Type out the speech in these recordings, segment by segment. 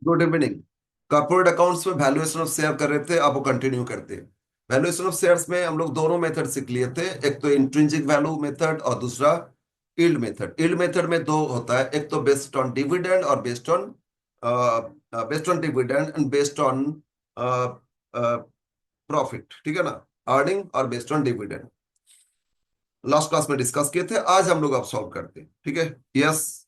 Good evening. Corporate accounts में valuation of share कर रहे थे, अब वो कंटिन्यू करते हैं। वैल्यूएशन ऑफ शेयर्स में हम लोग दोनों मेथड सीख लिए थे, एक तो इंट्रिंसिक वैल्यू मेथड और दूसरा यील्ड मेथड। यील्ड मेथड में दो होता है, एक तो बेस्ड ऑन डिविडेंड और based on dividend and based on profit, ठीक है ना। अर्निंग और based on dividend last class में डिस्कस किए थे, आज हम लोग अब सॉल्व करते हैं, ठीक है। यस।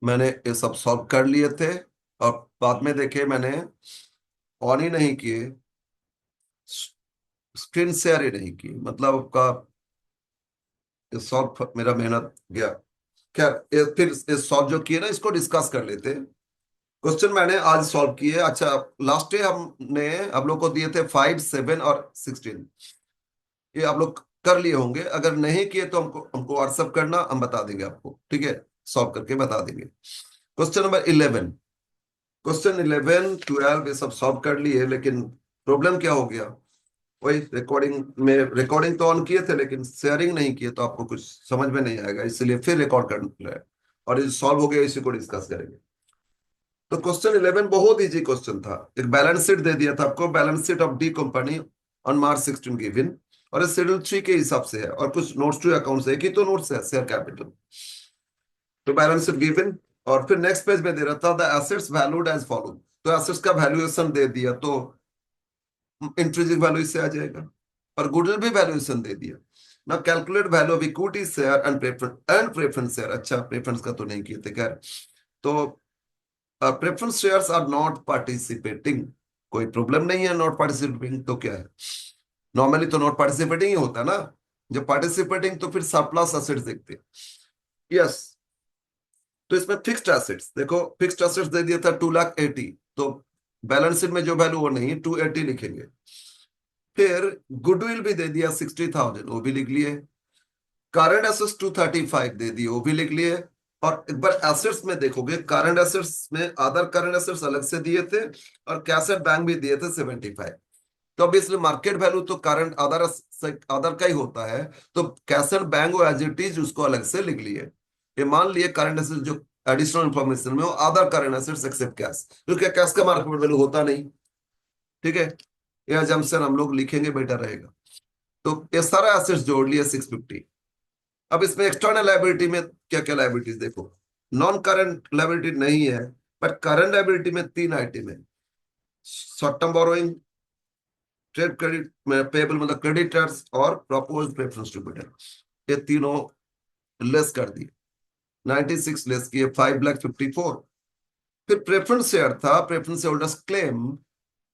मैंने ये सब सॉल्व कर लिए थे और बाद में देखे मैंने ऑन ही नहीं किए, स्क्रीन शेयर ही नहीं की, मतलब आपका ये सॉल्व मेरा मेहनत गया। खैर, फिर ये सॉल्व जो किए ना, इसको डिस्कस कर लेते हैं। क्वेश्चन मैंने आज सॉल्व किए। अच्छा, लास्ट डे हमने आप लोग को दिए थे 5, 7 और 16। ये आप लोग कर लिए होंगे, अगर नहीं किए तो हमको हमको व्हाट्सअप करना, हम बता देंगे आपको, ठीक है। सॉल्व करके बता देंगे। क्वेश्चन नंबर 11, क्वेश्चन 11, 12 ये सब सॉल्व कर लिए, लेकिन प्रॉब्लम क्या हो गया, वही रिकॉर्डिंग में, रिकॉर्डिंग तो ऑन किए थे लेकिन शेयरिंग नहीं किए, तो आपको कुछ समझ में नहीं आएगा, इसलिए फिर रिकॉर्ड कर रहे हैं और ये सॉल्व हो गया, इसी को डिस्कस करेंगे। तो क्वेश्चन 11 बहुत इजी क्वेश्चन था। एक बैलेंस शीट दे दिया था आपको, balance sheet of D company on March 16 given, और शेड्यूल 3 के हिसाब से है, और कुछ नोट्स टू अकाउंट्स है, एक ही तो नोट्स है, शेयर कैपिटल। तो बैलेंस शीट गिवन, और फिर नेक्स्ट पेज में दे रहा था the assets valued as follow. तो एसेट्स का वैल्यूएशन दे दिया, तो इंट्रिंसिक वैल्यू इससे आ जाएगा, और गुडविल भी वैल्यूएशन दे दिया ना। Calculate value of equity share and preference share. अच्छा, प्रेफरेंस का तो नहीं किए थे, खैर। तो preference shares are not participating, कोई प्रॉब्लम नहीं है। नॉट पार्टिसिपेटिंग तो क्या है, नॉर्मली तो नॉट पार्टिसिपेटिंग ही होता है ना। जब पार्टिसिपेटिंग तो फिर सरप्लस एसेट्स देखते हैं। यस। तो इसमें फिक्स्ड एसेट्स देखो, फिक्स्ड एसेट्स दे दिया था 2,80,000, तो बैलेंस शीट में जो वैल्यू वो नहीं, 280 लिखेंगे। फिर गुडविल भी दे दिया 60,000, वो भी लिख लिए। करंट एसेट्स 235 दे दिए, वो भी लिख लिए। और एक बार एसेट्स में देखोगे, करंट एसेट्स में अदर करंट एसेट्स अलग से दिए थे, और कैश एट बैंक भी दिए थे 75। तो अब इसलिए मार्केट वैल्यू तो करंट अदर अदर का ही होता है, तो कैश एट बैंक वो एज इट इज उसको अलग से लिख लिए। ये मान लिए करंट एसेट्स जो एडिशनल इंफॉर्मेशन में, वो other current assets except cash, क्योंकि कैश का मार्केट वैल्यू होता नहीं, ठीक है। ये अजम्पशन हम लोग लिखेंगे, बेटर रहेगा। तो ये सारा एसेट्स जोड़ लिए 650। अब इसमें एक्सटर्नल लायबिलिटी में क्या क्या लायबिलिटीज देखो, नॉन करंट लायबिलिटी नहीं है, बट करंट लायबिलिटी में तीन आइटम है। Short term borrowing, trade credit payable मतलब क्रेडिटर्स, और प्रपोज प्रेफरेंस डिविडेंड, ये तीनों लेस कर दिए। 96 लेस किए 5,54,000। फिर प्रेफरेंस शेयर था, प्रेफरेंस होल्डर्स क्लेम,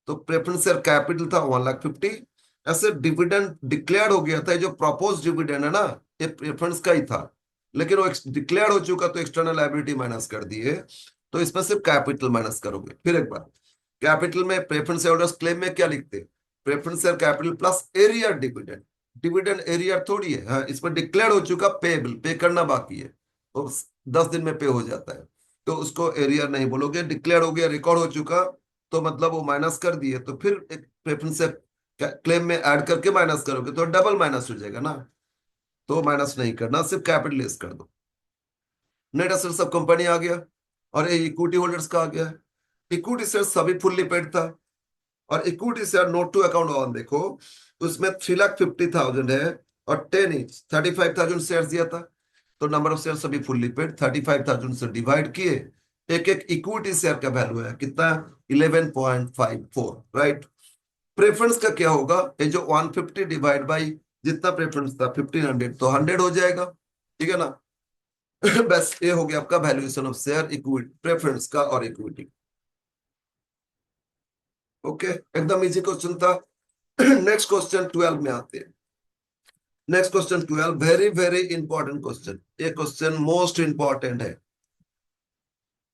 तो प्रेफरेंस शेयर कैपिटल था 1,50,000। ऐसे डिविडेंड डिक्लेयर हो गया था, जो प्रपोज डिविडेंड है ना, ये प्रेफरेंस का ही था, लेकिन वो डिक्लेयर हो चुका, तो एक्सटर्नल लायबिलिटी माइनस कर दिए। तो इसमें सिर्फ कैपिटल माइनस करोगे। फिर एक बार, कैपिटल में प्रेफरेंस होल्डर्स क्लेम में क्या लिखते, preference share capital plus arrear dividend. Dividend arrear थोड़ी है, हाँ, इसमें डिक्लेयर हो चुका, पेबल पे करना बाकी है, वो 10 दिन में पे हो जाता है, तो उसको एरियर नहीं बोलोगे। डिक्लेयर हो गया, रिकॉर्ड हो चुका, तो मतलब वो माइनस कर दिए, तो फिर एक प्रेफरेंस क्लेम में ऐड करके माइनस करोगे तो डबल माइनस हो जाएगा ना, तो माइनस नहीं करना, सिर्फ कैपिटल लेस कर दो। नेट एसेट सब कंपनी आ गया, और ये इक्विटी होल्डर्स का आ गया। इक्विटी शेयर सभी फुल्ली पेड था, और equity share note to account on देखो, उसमें 3,50,000 है, और 35,000 शेयर दिया था, तो नंबर ऑफ शेयर सभी फुल्ली पेड, 35,000 से डिवाइड किए, एक एक इक्विटी शेयर का वैल्यू है कितना, 11.54, राइट। प्रेफरेंस का क्या होगा, ये जो 150 डिवाइड बाई जितना प्रेफरेंस था 1,500, तो 100 हो जाएगा, ठीक है ना। बस ये हो गया आपका valuation of share, equity preference का और इक्विटी। ओके, एकदम इजी क्वेश्चन था। नेक्स्ट क्वेश्चन 12 में आते हैं। Next question 12, very very important question, ये क्वेश्चन मोस्ट इंपॉर्टेंट है,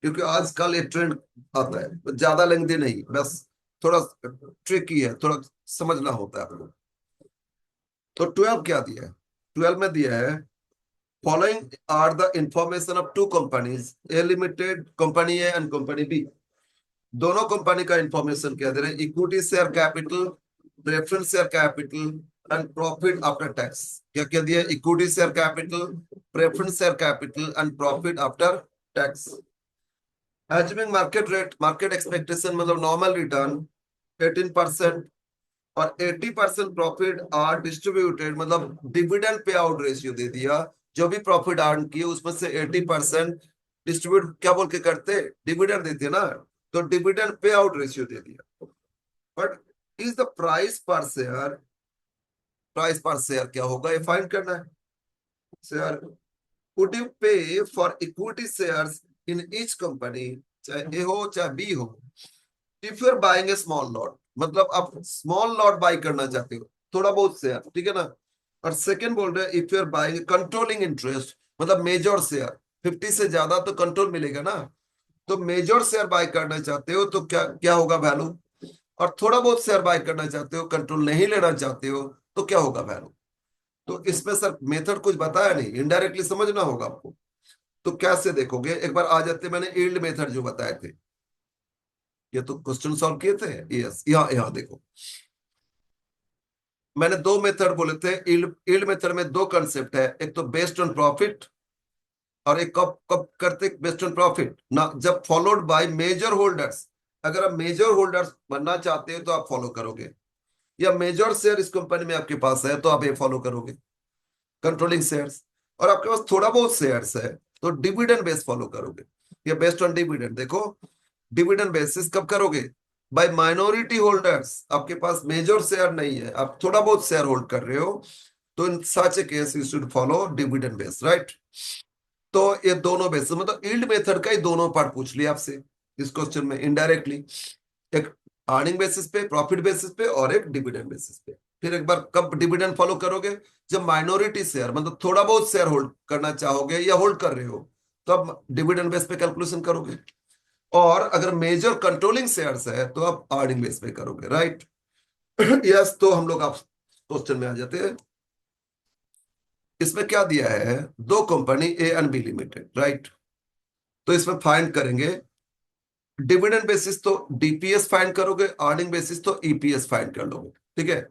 क्योंकि आजकल ये ट्रेंड आता है, ज्यादा लेंथी नहीं, बस थोड़ा ट्रिकी है, थोड़ा समझना होता है आपको। तो 12 क्या दिया है, 12 में दिया है Following are the information of two companies, A Limited, company A and company B. दोनों कंपनी का इंफॉर्मेशन क्या दे रहे हैं? Equity share capital, preference share capital and profit after tax. क्या क्या दिया? Equity share capital, preference share capital and profit after tax. Assuming market rate, market expectation मतलब normal return 18% और 80% प्रॉफिट आर डिस्ट्रीब्यूटेड, मतलब dividend pay out ratio दे दिया. जो भी प्रॉफिट अर्न किए उसमें से 80% डिस्ट्रीब्यूट क्या बोल के करते? डिविडेंड देते ना. तो डिविडेंड पे आउट रेशियो दे दिया. But is the price per share, price per share क्या होगा ये फाइंड करना है. Share, would you pay for equity shares in each company, चाहे ए हो चाहे बी हो, if you are buying a small lot, मतलब आप स्मॉल लॉट बाई करना चाहते हो, थोड़ा बहुत शेयर, ठीक है ना. और सेकंड बोल रहे हैं if you are buying controlling interest, मतलब मेजर शेयर, 50 से ज्यादा तो कंट्रोल मिलेगा ना. तो मेजर शेयर बाय करना चाहते हो तो क्या क्या होगा वैल्यू. और थोड़ा बहुत शेयर बाय करना चाहते हो, कंट्रोल नहीं लेना चाहते हो, तो क्या होगा वैल्यू. तो इसमें सर मेथड कुछ बताया नहीं, इनडायरेक्टली समझना होगा आपको. तो कैसे देखोगे, एक बार आ जाते, मैंने यील्ड मेथड जो बताए थे, ये तो क्वेश्चन सॉल्व किए थे. यस, यहाँ यहाँ देखो, मैंने दो मेथड बोले थे. यील्ड मेथड में दो कंसेप्ट है, एक तो बेस्ड ऑन प्रॉफिट, और एक कब कब करते बेस्ड ऑन प्रॉफिट ना, जब फॉलोड बाय मेजर होल्डर्स. अगर आप मेजर होल्डर्स बनना चाहते हो तो आप फॉलो करोगे, या मेजर शेयर इस कंपनी में आपके पास है तो आप ये फॉलो करोगे, कंट्रोलिंग शेयर्स. और आपके पास थोड़ा बहुत शेयर्स है तो डिविडेंड बेस फॉलो करोगे, या बेस्ड ऑन डिविडेंड. देखो, डिविडेंड बेसिस कब करोगे? By minority holders. आपके पास मेजर शेयर नहीं है, आप थोड़ा बहुत शेयर होल्ड कर रहे हो, तो in such a case you should follow dividend base, right. तो ये दोनों बेस, मतलब यील्ड मेथड का ही दोनों पार्ट पूछ लिया आपसे इस क्वेश्चन में इनडायरेक्टली. एक अर्निंग बेसिस पे, प्रॉफिट बेसिस पे, और एक डिविडेंड बेसिस पे. फिर एक बार कब डिविडेंड फॉलो करोगे? जब माइनॉरिटी शेयर, मतलब थोड़ा बहुत शेयर होल्ड करना चाहोगे या होल्ड कर रहे हो, तो आप डिविडेंड बेस पे कैलकुलेशन करोगे. और अगर मेजर कंट्रोलिंग शेयर्स है तो आप अर्निंग बेस पे करोगे, राइट. यस, तो हम लोग आप क्वेश्चन में आ जाते हैं. इसमें क्या दिया है? दो company A and B limited, right. तो इसमें फाइंड करेंगे डिविडेंड बेसिस, तो डीपीएस फाइंड करोगे, अर्निंग बेसिस तो ईपीएस फाइंड कर लोगे, ठीक है.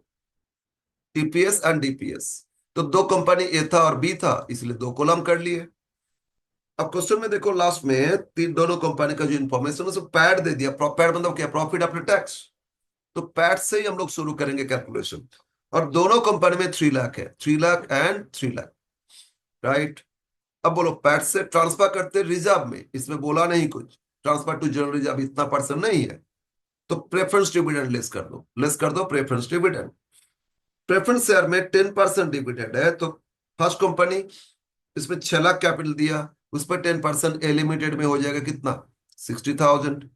EPS and DPS. तो दो कंपनी ए था और बी था, इसलिए दो कॉलम कर लिए. अब क्वेश्चन में देखो लास्ट में तीन दोनों कंपनी का जो इंफॉर्मेशन है पैड दे दिया. पैड मतलब क्या? Profit after tax. तो पैड से ही हम लोग शुरू करेंगे कैलकुलेशन. और दोनों कंपनी में 3 लाख है, 3 लाख एंड 3 लाख, राइट. अब बोलो पैड से ट्रांसफर करते रिजर्व में, इसमें बोला नहीं कुछ, ट्रांसफर टू जनरल रिजर्व इतना परसेंट नहीं है. तो प्रेफरेंस डिविडेंड लेस कर दो, लेस कर दो प्रेफरेंस डिविडेंड. प्रेफरेंस शेयर में 10% डिविडेंड है, तो फर्स्ट कंपनी, इसमें 6 लाख कैपिटल दिया, उस पर 10% ए लिमिटेड में हो जाएगा कितना? 60,000.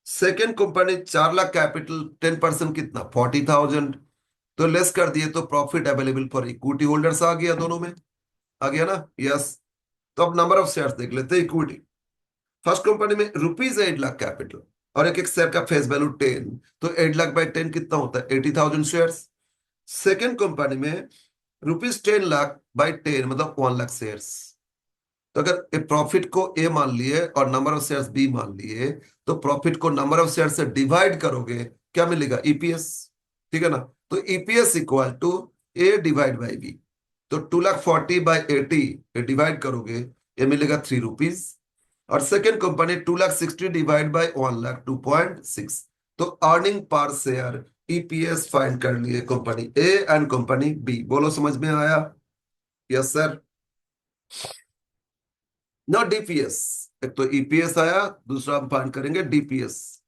सेकेंड कंपनी 4 लाख कैपिटल, 10% कितना? 40,000. तो लेस कर दिए तो profit available for equity holders आ गया, दोनों में आ गया ना. यस. तो अब नंबर ऑफ शेयर्स देख लेते हैं. इक्विटी फर्स्ट कंपनी में ₹8 लाख कैपिटल, और एक एक शेयर का फेस वैल्यू 10, तो 8 लाख बाई 10 कितना होता है? 80,000 शेयर्स. सेकेंड कंपनी में ₹10 लाख बाई 10 मतलब 1 लाख शेयर्स. तो अगर प्रॉफिट को ए मान लिए और नंबर ऑफ शेयर्स बी मान लिए, तो प्रॉफिट को नंबर ऑफ शेयर से डिवाइड करोगे, क्या मिलेगा? ईपीएस, ठीक है ना. तो EPS equal to A divide by B. तो 2,40,000/80 डिवाइड करोगे, ये मिलेगा ₹3. और second company 2,60,000 divide by 1 lakh, 2.6. तो earning per share EPS find कर लिए company A and company B. बोलो समझ में आया? Yes sir. ना डीपीएस, एक तो ईपीएस आया, दूसरा हम फाइंड करेंगे डीपीएस.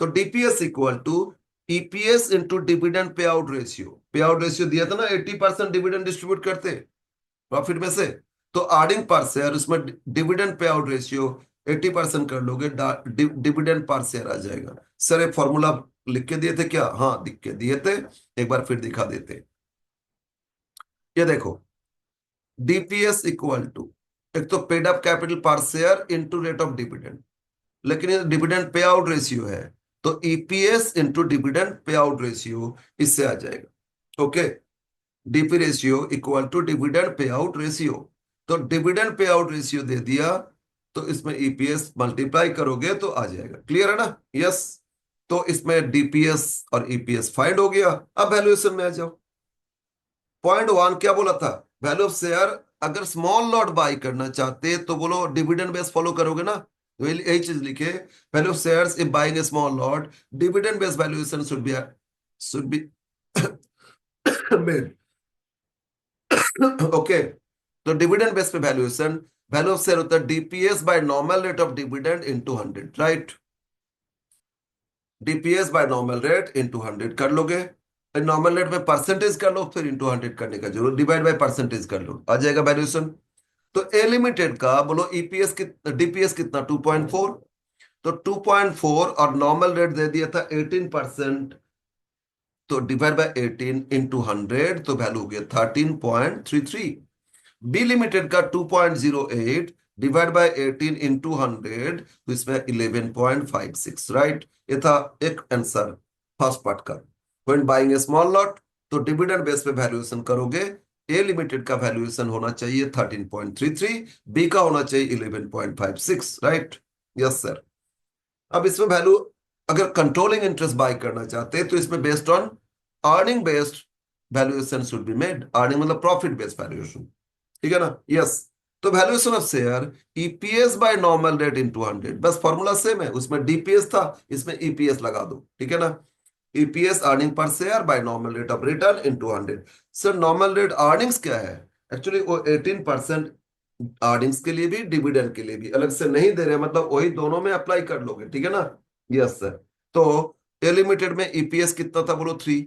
तो DPS equal to EPS into dividend pay out ratio. Pay out ratio दिया था ना, 80% डिविडेंड डिस्ट्रीब्यूट करते प्रॉफिट में से. तो अर्निंग पर शेयर, उसमें डिविडेंड पे आउट रेशियो 80% कर लोगे, डिविडेंड पर शेयर आ जाएगा. सर एक फॉर्मूला लिख के दिए थे क्या? हाँ लिख के दिए थे, एक बार फिर दिखा देते. ये देखो, डीपीएस इक्वल टू, एक तो paid up capital per share into rate of dividend, लेकिन ये डिविडेंड पे आउट रेशियो है, तो EPS into dividend pay out ratio इससे आ जाएगा. Okay, DP ratio equal to dividend pay out ratio. तो डिविडेंड पे आउट रेशियो दे दिया, तो इसमें ईपीएस मल्टीप्लाई करोगे तो आ जाएगा। क्लियर है ना? यस। तो इसमें डीपीएस और ईपीएस फाइंड हो गया। अब वैल्यूएशन में आ जाओ। पॉइंट वन क्या बोला था? Value of share. अगर स्मॉल लॉट बाय करना चाहते तो बोलो डिविडेंड बेस फॉलो करोगे ना, तो यही चीज लिखे। Value of shares if buying a small lot, dividend base valuation should be made. Okay. तो डिविडेंड बेस पे वैल्यूएशन, वैल्यू ऑफ शेयर होता है DPS by normal rate of dividend into 100, right? DPS by normal rate into 100 कर लोगे। Normal rate में percentage कर लो, फिर into 100 करने का जरूर, डिवाइड बाय परसेंटेज कर लो, आ जाएगा वैल्यूएशन। तो ए लिमिटेड का बोलो ईपीएस कितना, डीपीएस कितना 2.4। तो 2.4 और नॉर्मल रेट दे दिया था 18%, तो डिवाइड बाय 18 इंटू 100, तो वैल्यू हो गया 13.33। बी लिमिटेड का 2.08 डिवाइड बाय 18 इंटू 100, तो इसमें 11.56, राइट? ये था एक आंसर फर्स्ट पार्ट का। When buying a small lot, तो डिविडेंड बेस पे वैल्यूएशन करोगे। ए लिमिटेड का वैल्यूएशन होना चाहिए 13.33, बी का होना चाहिए 11.56, राइट? Yes sir. अब इसमें वैल्यू, अगर कंट्रोलिंग इंटरेस्ट बाय करना चाहते हैं तो इसमें based on earning based valuation should be made. Earning मतलब प्रॉफिट बेस्ड वैल्यूएशन, ठीक है ना? यस। तो valuation of share EPS by normal rate into 100, बस फॉर्मूला सेम है, उसमें डीपीएस था, इसमें ईपीएस लगा दो, ठीक है ना? EPS earning per share bye normal rate of return into 100। Sir normal rate earnings क्या है? एक्चुअली वो 18% अर्निंग्स के लिए भी डिविडेंड के लिए भी अलग से नहीं दे रहे, मतलब वही दोनों में अप्लाई कर लोगे, ठीक है ना? Yes sir. तो ए लिमिटेड में ईपीएस कितना था बोलो 3,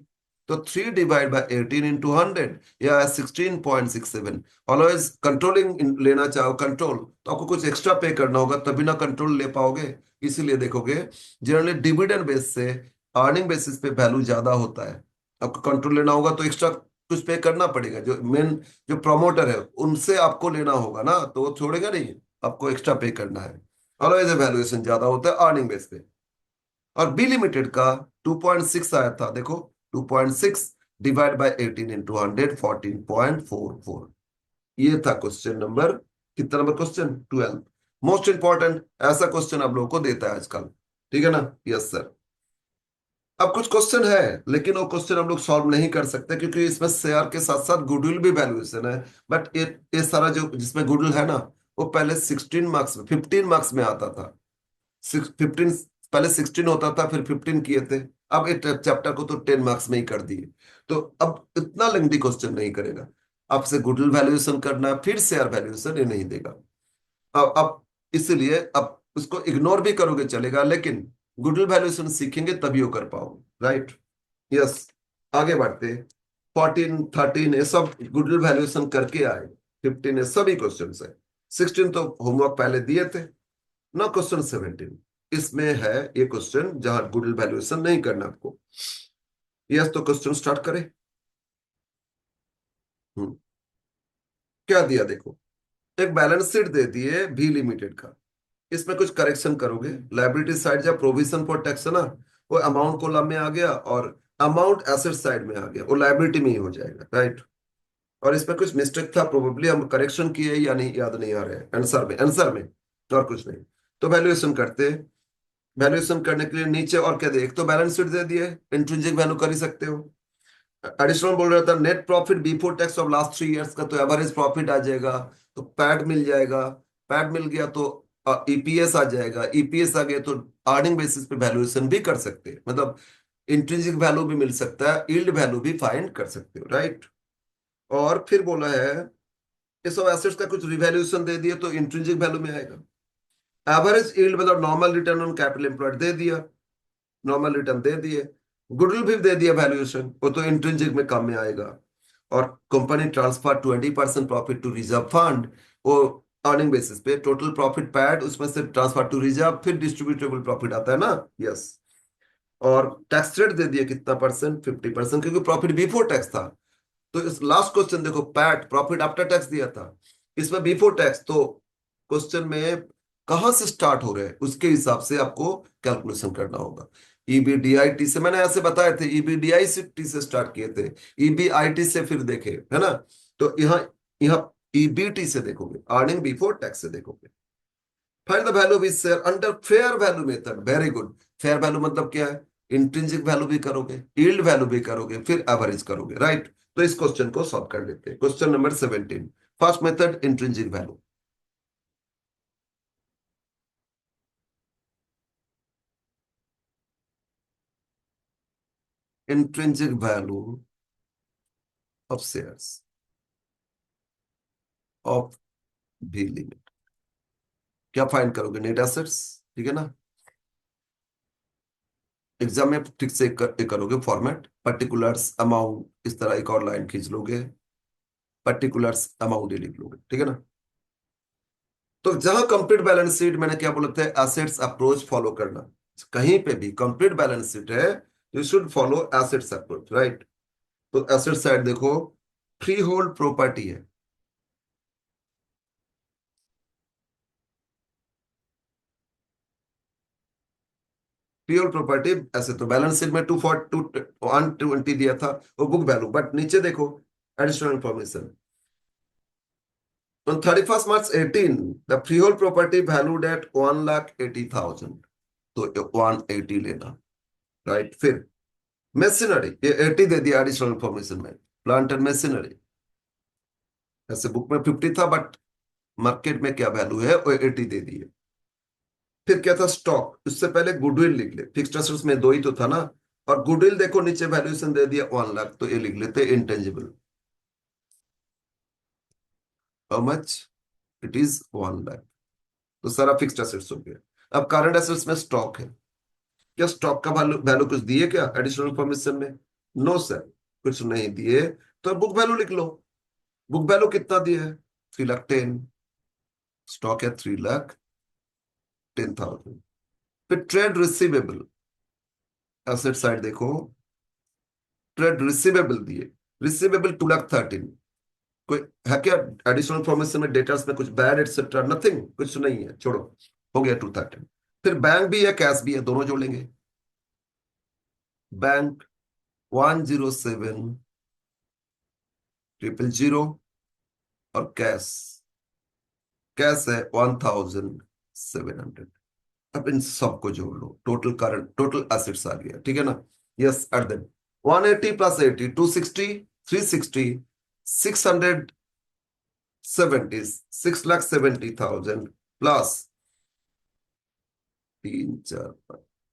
तो 3 डिवाइड बाय 18 इंटू 100 या 16.67। ऑलवेज कंट्रोलिंग लेना चाहो कंट्रोल, तो आपको कुछ एक्स्ट्रा पे करना होगा, तभी ना कंट्रोल ले पाओगे। इसीलिए देखोगे जनरली डिविडेंड बेस से अर्निंग बेसिस पे वैल्यू ज्यादा होता है। आपको कंट्रोल लेना होगा तो एक्स्ट्रा कुछ पे करना पड़ेगा, जो मेन जो प्रमोटर है उनसे आपको लेना होगा ना, तो वो छोड़ेगा नहीं, आपको एक्स्ट्रा पे करना है। अदरवाइज वैल्यूएशन ज्यादा होता है अर्निंग बेस पे। और बी लिमिटेड का 2.6 आया था, देखो 2.6 डिवाइड बाय 18 इंटू 100, 14.44। ये था क्वेश्चन नंबर, कितना नंबर क्वेश्चन? 12। मोस्ट इंपॉर्टेंट, ऐसा क्वेश्चन आप लोगों को देता है आजकल, ठीक है ना? Yes sir. अब कुछ क्वेश्चन है, लेकिन वो क्वेश्चन हम लोग सॉल्व नहीं कर सकते क्योंकि इसमें शेयर के साथ साथ गुडविल भी वैल्यूएशन है। बट ये सारा जो जिसमें गुडविल है ना, वो पहले 16 मार्क्स में, 15 मार्क्स में आता था। 15, पहले 16 होता था, फिर 15 किए थे। अब इस चैप्टर को तो 10 मार्क्स में ही कर दिए। तो अब इतना लेंथी क्वेश्चन नहीं करेगा, आपसे गुडविल वैल्यूएशन करना फिर शेयर वैल्यूएशन, ये नहीं देगा। अब इसलिए अब उसको इग्नोर भी करोगे चलेगा, लेकिन गुडविल वैल्यूएशन सीखेंगे तभी वो कर पाओगे, राइट? यस। आगे बढ़ते। 14 13 ये सब गुडविल वैल्यूएशन करके आए। 15 ये सभी क्वेश्चन है। 16 तो होमवर्क पहले दिए थे ना। क्वेश्चन 17 इसमें है ये क्वेश्चन जहां गुडविल वैल्यूएशन नहीं करना आपको। यस, तो क्वेश्चन स्टार्ट करें। क्या दिया देखो, एक बैलेंस शीट दे दिए भी लिमिटेड का। इसमें कुछ करेक्शन करोगे, लाइबिलिटी साइड जब प्रोविजन फॉर टैक्स है ना, वो अमाउंट कॉलम में आ गया और अमाउंट एसेट साइड में आ गया, वो लाइबिलिटी में ही हो जाएगा, राइट? और इसमें कुछ मिस्टेक था, प्रोबेबली हम करेक्शन किए या नहीं याद नहीं आ रहा है। आंसर में और कुछ नहीं। तो वैल्यूएशन करते। वैल्यूएशन करने के लिए नीचे और क्या दे, एक तो बैलेंस शीट दे दिए, इंट्रिंसिक वैल्यू कर ही सकते हो। एडिशनल बोल रहा था net profit before tax of last 3 years का, तो एवरेज प्रॉफिट आ जाएगा, तो पैट मिल जाएगा। पैट मिल गया तो ईपीएस आ जाएगा, ईपीएस आ गया तो अर्निंग बेसिस पे वैल्यूएशन भी कर सकते हैं, मतलब इंट्रिंसिक वैल्यू भी मिल सकता है, यील्ड वैल्यू भी फाइंड कर सकते हो, राइट? और फिर बोला है ये सब एसेट्स का कुछ रिवैल्यूएशन दे दिया तो इंट्रिंसिक वैल्यू में आएगा। एवरेज यील्ड मतलब normal return on capital employed दे दिया, नॉर्मल रिटर्न दे दिए। गुडविल भी दे दिया वैल्यूएशन, वो तो इंट्रिंसिक में काम में आएगा। और company transfer 20% profit to reserve fund, वो अर्निंग बेसिस पे टोटल प्रॉफिट पैड, उसमें से ट्रांसफर टू रिजर्व, फिर डिस्ट्रीब्यूटेबल प्रॉफिट आता है ना। यस। और टैक्स रेट दे दिया कितना परसेंट? 50%, क्योंकि प्रॉफिट बिफोर टैक्स था। तो इस लास्ट क्वेश्चन देखो, पैट प्रॉफिट आफ्टर टैक्स दिया था, इसमें बिफोर टैक्स, तो क्वेश्चन में कहां से स्टार्ट हो रहे हैं उसके हिसाब से आपको कैलकुलेशन करना होगा। ईबीडीआईटी से मैंने ऐसे बताए थे, ईबीडीआई से टी से स्टार्ट किए थे, ईबीआईटी से फिर देखे, है ना? तो यहाँ यहाँ ईबीटी से देखोगे, अर्निंग बिफोर टैक्स से देखोगे। Find the value of each share under fair value method. Very good. Fair value मतलब क्या है? इंट्रिंसिक वैल्यू भी करोगे, यील्ड वैल्यू भी करोगे, फिर एवरेज करोगे, राइट? तो इस क्वेश्चन को सॉल्व कर लेते हैं। Question number 17, first method intrinsic value. Intrinsic value of shares of भी लिमिट। क्या फाइंड करोगे? नेट एसेट्स, ठीक है ना? एग्जाम में ठीक से करोगे फॉर्मेट, पर्टिकुलर्स अमाउंट, इस तरह एक और लाइन खींच लोगे, पर्टिकुलर्स अमाउंट ही लिख लोगे, ठीक है ना? तो जहां कंप्लीट बैलेंस शीट, मैंने क्या बोला था, एसेट्स अप्रोच फॉलो करना। कहीं पे भी कंप्लीट बैलेंस शीट है, you should follow assets approach, right? तो एसेट साइड देखो, फ्री होल्ड प्रॉपर्टी है। फ्री होल्ड प्रॉपर्टी ऐसे तो बैलेंस शीट में 120 दिया था वो बुक वैल्यू, बट नीचे देखो additional information. On 31st March 18, the freehold property valued at 1,80,000, तो 180 लेना, राइट? फिर मशीनरी, ये 80 दे दिया एडिशनल इंफॉर्मेशन में। प्लांट एंड मशीनरी, ऐसे बुक में 50 था, बट मार्केट में क्या वैल्यू है वो 80 दे दिए। फिर क्या था? स्टॉक, उससे पहले गुडविल लिख ले, फिक्स्ड एसेट्स में दो ही तो था ना। और गुडविल देखो नीचे वैल्यूएशन दे दिया 1 लाख, तो ये लिख लेते intangible. How much? It is 1 lakh. तो सारा फिक्स्ड एसेट्स हो गया। अब करंट एसेट्स में स्टॉक है। क्या स्टॉक का वैल्यू वैल्यू कुछ दिए क्या एडिशनल इंफॉर्मेशन में? नो सर, कुछ नहीं दिए। तो बुक वैल्यू लिख लो। बुक वैल्यू कितना दिया है? 3,10,000। स्टॉक है 3,10,000। फिर ट्रेड रिसीवेबल, एसेट साइड देखो, ट्रेड रिसीवेबल दिए। रिसीवेबल 2,13,000। कोई है क्या एडिशनल इंफॉर्मेशन में, डेटास में कुछ बैड एटसेट्रा? नथिंग, कुछ नहीं है, छोड़ो। हो गया 2,13,000। फिर बैंक भी है, कैश भी है, दोनों जोड़ेंगे। बैंक 107,000 और कैश, कैश है 1,700। अब इन सबको जोड़ लो, टोटल करंट, टोटल एसेट्स आ गया, ठीक है ना? Yes, at then 180 plus 80, 260, 360, 670, 6,70,000 plus 3, 4,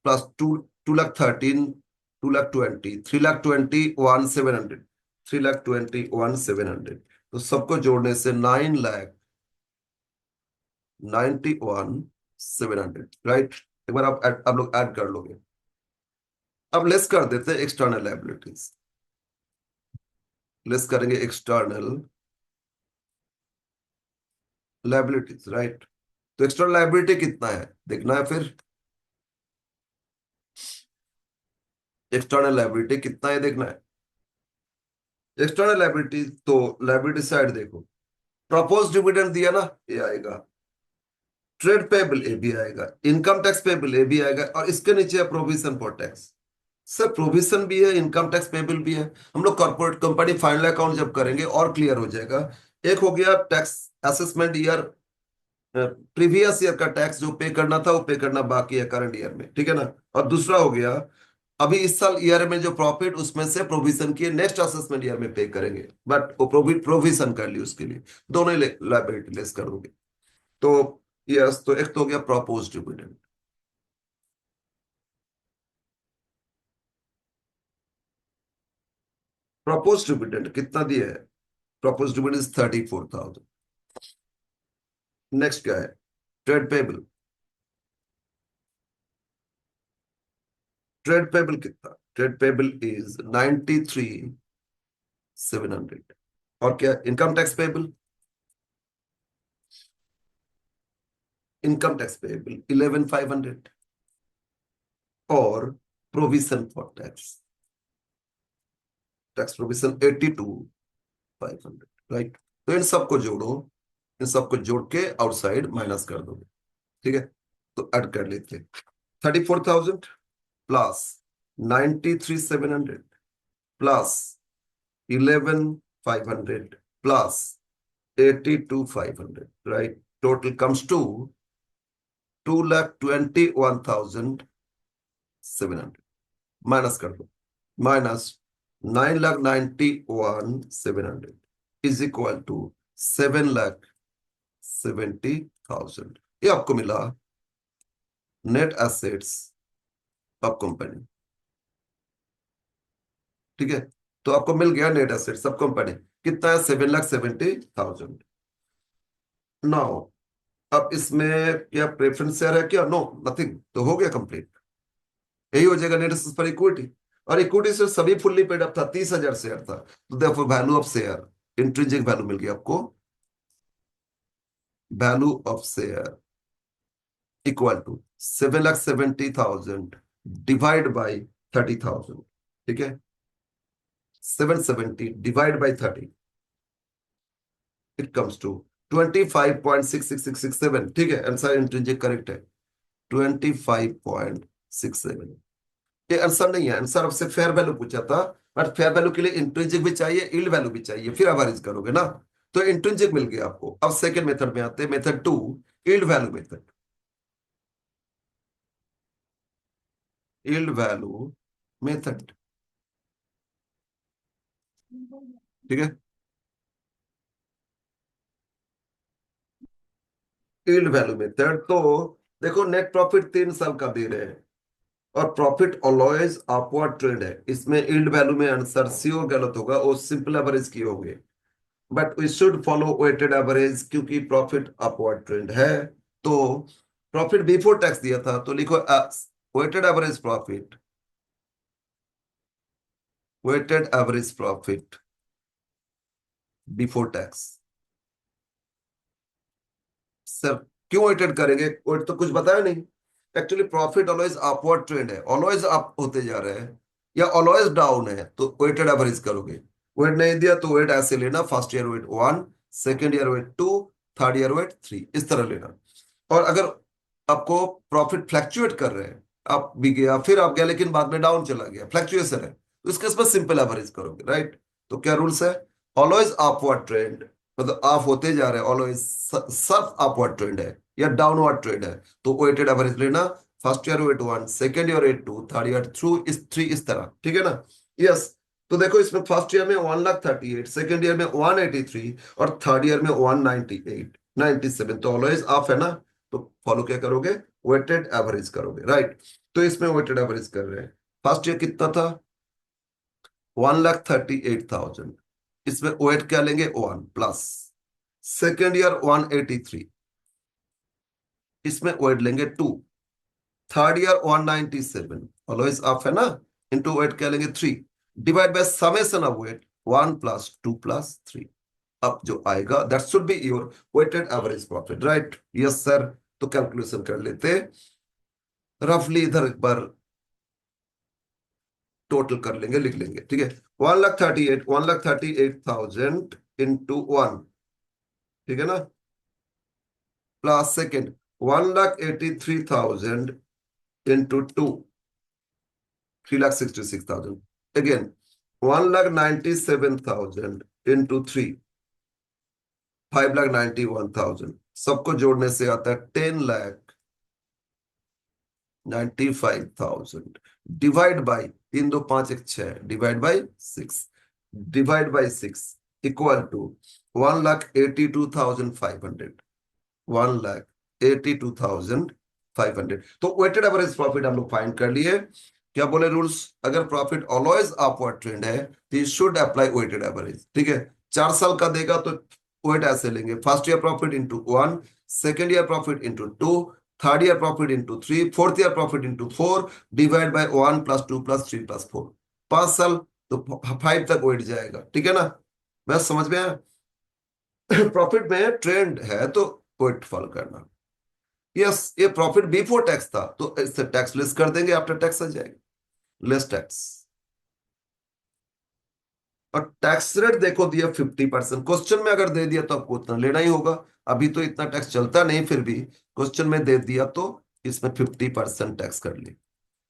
plus 2,13,000, 2,20,000, 3,20,1,700, 3,20,1,700। तो सबको जोड़ने से 9,91,700, राइट? एक बार आप लोग ऐड कर लोगे। अब लेस कर देते हैं एक्सटर्नल लायबिलिटीज। लेस करेंगे एक्सटर्नल लायबिलिटीज, राइट? तो एक्सटर्नल लायबिलिटी कितना है देखना है फिर। एक्सटर्नल लायबिलिटी कितना है देखना है। एक्सटर्नल लायबिलिटी, तो लायबिलिटी साइड देखो, प्रपोज डिविडेंड दिया ना, ये आएगा। ट्रेड पेबल ए भी आएगा, इनकम टैक्स पेबल ए भी आएगा, और इसके नीचे है provision for tax. Sir provision भी है, इनकम टैक्स पेबल भी है। हम लोग कॉर्पोरेट कंपनी फाइनल अकाउंट जब करेंगे और क्लियर हो जाएगा। एक हो गया tax assessment year, previous year का टैक्स जो पे करना था वो पे करना बाकी है करंट ईयर में, ठीक है ना? और दूसरा हो गया अभी इस साल ईयर में जो प्रॉफिट, उसमें से प्रोविजन किए, नेक्स्ट असेसमेंट ईयर में पे करेंगे, बट वो प्रोविजन कर ली उसके लिए। दोनों ही लायबिलिटी लेस करोगे। तो यस, तो एक तो हो गया प्रपोज डिविडेंड। प्रपोज डिविडेंड कितना दिया है? Propose dividend is 34,000। नेक्स्ट क्या है? Trade payable. ट्रेड पेबल कितना? Trade payable is 93,700। और क्या? Income tax payable. Income tax payable 11,500। और provision for tax, tax provision 82,500, right? तो इन सबको जोड़ो, इन सबको जोड़ के आउटसाइड माइनस कर दोगे, ठीक है? तो ऐड कर लेते हैं। 34,000 plus 93,700 plus 11,500 plus 82,500, right? Total comes to 2,21,700. Minus कर दो, माइनस 9,91,700 इज इक्वल टू 7,70,000। ये आपको मिला नेट एसेट्स ऑफ कंपनी। ठीक है, तो आपको मिल गया नेट एसेट्स ऑफ कंपनी। कितना है? 7,70,000। नाउ अब इसमें क्या प्रेफरेंस शेयर है क्या? No, nothing. तो हो गया कंप्लीट। यही हो जाएगा नेट एसेट्स पर इक्विटी। और इक्विटी से सभी फुल्ली पेड अप था, 30,000 शेयर था, तो देखो value of share, intrinsic value मिल गया आपको। Value of share equal to 7,70,000 divide by 30,000। ठीक है, 770 divide by 30, it comes to 25.6667। ठीक है, आंसर इंट्रिंसिक करेक्ट है, 25.67। ये आंसर नहीं है, आंसर आपसे फेयर वैल्यू पूछा था, बट फेयर वैल्यू के लिए इंट्रिंसिक भी चाहिए, यील्ड वैल्यू भी चाहिए, फिर एवरेज करोगे ना। तो इंट्रिंसिक मिल गया आपको। अब सेकंड मेथड में आते हैं, method 2, yield value method. Yield value method, ठीक है। यील्ड वैल्यू मेथड तो देखो, नेट प्रॉफिट 3 साल का दे रहे हैं और प्रॉफिट ऑलवेज अपवर्ड ट्रेंड है। इसमें यील्ड वैल्यू में आंसर श्योर गलत होगा, वो सिंपल एवरेज किए होंगे, but we should follow weighted average क्योंकि प्रॉफिट अपवर्ड ट्रेंड है। तो प्रॉफिट बिफोर टैक्स दिया था, तो लिखो weighted average profit, weighted average profit before tax. Sir क्यों वेटेड करेंगे? वेट तो कुछ बताया नहीं। Actually profit always upward trend है, ऑलवेज अप होते जा रहे हैं या ऑलवेज डाउन है, तो वेटेड एवरेज करोगे। वेट नहीं दिया तो वेट ऐसे लेना, first year weight 1, second year weight 2, third year weight 3, इस तरह लेना। और अगर आपको प्रॉफिट फ्लैक्चुएट कर रहे हैं, आप भी गया फिर आप गया लेकिन बाद में डाउन चला गया, फ्लैक्चुएशन है, तो इसके इसमें सिंपल एवरेज करोगे, राइट। तो क्या रूल्स है? ऑलवेज अपवर्ड ट्रेंड, मतलब आप होते जा रहे हैं, ऑलवेज सब अपवर्ड ट्रेंड है या डाउनवर्ड ट्रेंड है, तो वेटेड एवरेज लेना। First year weight 1, second year weight 2, third year through इस 3, इस तरह, ठीक है ना। यस, तो देखो इसमें फर्स्ट ईयर में 1,38,000, सेकेंड ईयर में 183 और थर्ड ईयर में 198, 97, तो ऑलवेज अप है ना। तो फॉलो क्या करोगे? वेटेड एवरेज करोगे, राइट। तो इसमें वेटेड एवरेज कर रहे हैं। फर्स्ट ईयर कितना था? 1,38,000। इसमें वेट क्या लेंगे? 1 प्लस। सेकेंड ईयर 183, इसमें वेट लेंगे 2। थर्ड ईयर 197, ऑलवेज अप है ना, इनटू वेट क्या लेंगे? 3, divide by summation of weight 1 plus 2 plus 3। अब जो आएगा that should be your weighted average profit, right. Yes sir. तो कैलकुलेशन कर लेते, रफली इधर एक बार टोटल कर लेंगे, लिख लेंगे, ठीक है। 1,38,000 इंटू 1, ठीक है ना, plus second 1,83,000 into 2, 3,66,000 again, 1,97,000 into 3, 5,91,000। सबको जोड़ने से आता है 10,95,000 divide by 3, 2, 5, 1, 6 divide by 6, divide by 6 equal to 1,82,500, 1,82,500। तो वेटेड एवरेज प्रॉफिट हम लोग फाइंड कर लिए। क्या बोले रूल्स? अगर प्रॉफिट ऑलवेज अपवर्ड ट्रेंड है तो शुड अप्लाई वेटेड एवरेज, ठीक है। 4 साल का देगा तो वेट ऐसे लेंगे, first year profit into 1, second year profit into 2, third year profit into 3, fourth year profit into 4, divide by 1 plus 2 plus 3 plus 4। 5 साल तो 5 तक वेट जाएगा, ठीक है ना। मैं समझ में आया? प्रॉफिट में ट्रेंड है तो वेट फॉलो करना। यस, ये प्रॉफिट बिफोर टैक्स था तो इससे टैक्स लेस कर देंगे, आफ्टर टैक्स आ जाएगा लेस टैक्स। और टैक्स रेट देखो दिया 50%, क्वेश्चन में अगर दे दिया तो आपको उतना लेना ही होगा। अभी तो इतना टैक्स चलता नहीं, फिर भी क्वेश्चन में दे दिया तो इसमें 50% टैक्स कर ली।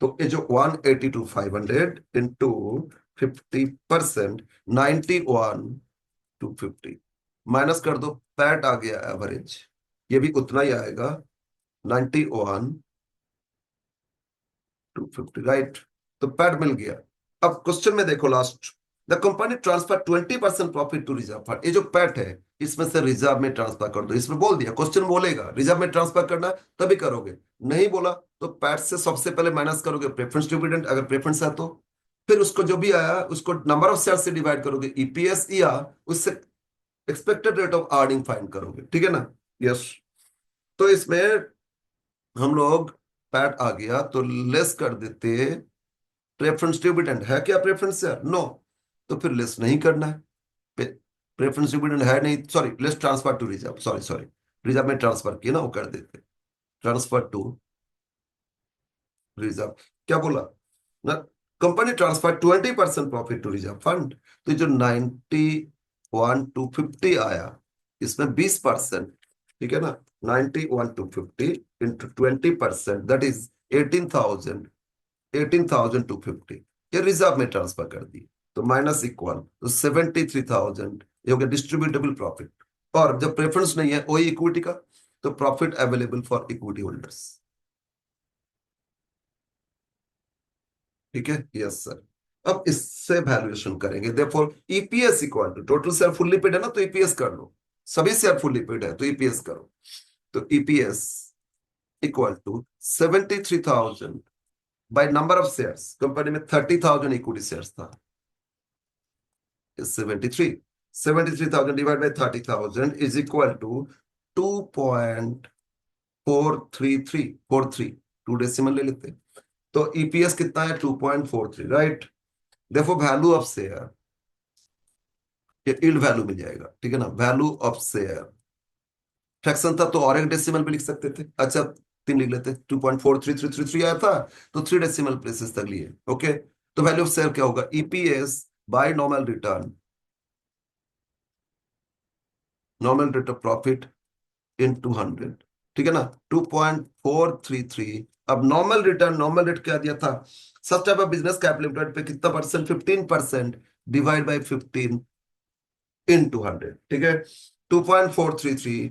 तो ये जो 182,500 इंटू 50%, 91,250, माइनस कर दो, पैट आ गया एवरेज, ये भी उतना ही आएगा, 91 250, राइट। तो पैट मिल गया। अब क्वेश्चन में देखो last, the company transfer 20% profit to reserve fund. ये जो पैट है इसमें से रिजर्व में ट्रांसफर कर दो, इसमें बोल दिया, क्वेश्चन बोलेगा रिजर्व में ट्रांसफर करना है तभी करोगे, नहीं बोला तो पैट से सबसे पहले माइनस करोगे प्रेफरेंस डिविडेंड, अगर प्रेफरेंस है तो फिर उसको जो भी आया उसको नंबर ऑफ शेयर से डिवाइड करोगे, ईपीएस, या उससे expected rate of earning find करोगे, ठीक है ना। यस। तो इसमें हम लोग, पैट आ गया तो लेस कर देते प्रेफरेंस डिविडेंड, है क्या प्रेफरेंस शेयर, नो, तो फिर लेस नहीं करना है, प्रेफरेंस डिविडेंड है नहीं, sorry, less transfer to reserve, sorry sorry, reserve में ट्रांसफर किया ना, वो कर देते, ट्रांसफर टू रिजर्व। क्या बोला ना, company transfer 20% profit to reserve fund, तो जो 91 250 आया, इसमें 20%, ठीक है ना, 91 250 इंटू 20%, दैट इज 18,000, 18,250, ये रिजर्व में ट्रांसफर कर दी, तो माइनस इक्वल, तो 73,000, ये हो गया डिस्ट्रीब्यूटेबल प्रॉफिट। और जब प्रेफरेंस नहीं है वही इक्विटी का, तो profit available for equity holders, ठीक है, यस सर। अब इससे वैल्यूएशन करेंगे, therefore EPS equal to, total share fully paid है ना, तो ईपीएस कर लो, सभी शेयर फुल्ली पेड है तो ईपीएस करो, तो EPS equal to 73,000 by number of shares, company में 30,000 इक्विटी शेयर्स था, 73,000 divided by 30,000 is equal to 2.433, 2 decimal ले लेते, तो ईपीएस कितना है, 2.43, राइट। देखो वैल्यू ऑफ शेयर, ये इल्ड वैल्यू मिल जाएगा, ठीक है ना, वैल्यू ऑफ शेयर, फ्रैक्शन था तो और एक डेसिमल भी लिख सकते थे, अच्छा 3 लिख लेते, 2.43333 आया था, तो 3 डेसिमल प्लेसेस तक लिए, ओके। तो वैल्यू ऑफ शेयर क्या होगा, EPS by normal return, normal rate of profit in 200, ठीक है ना, 2.433। अब नॉर्मल रिटर्न, नॉर्मल रेट क्या दिया था, such type of business capital employed पे कितना परसेंट, 15%, डिवाइड बाय 15 इन 200, ठीक है, 2.433,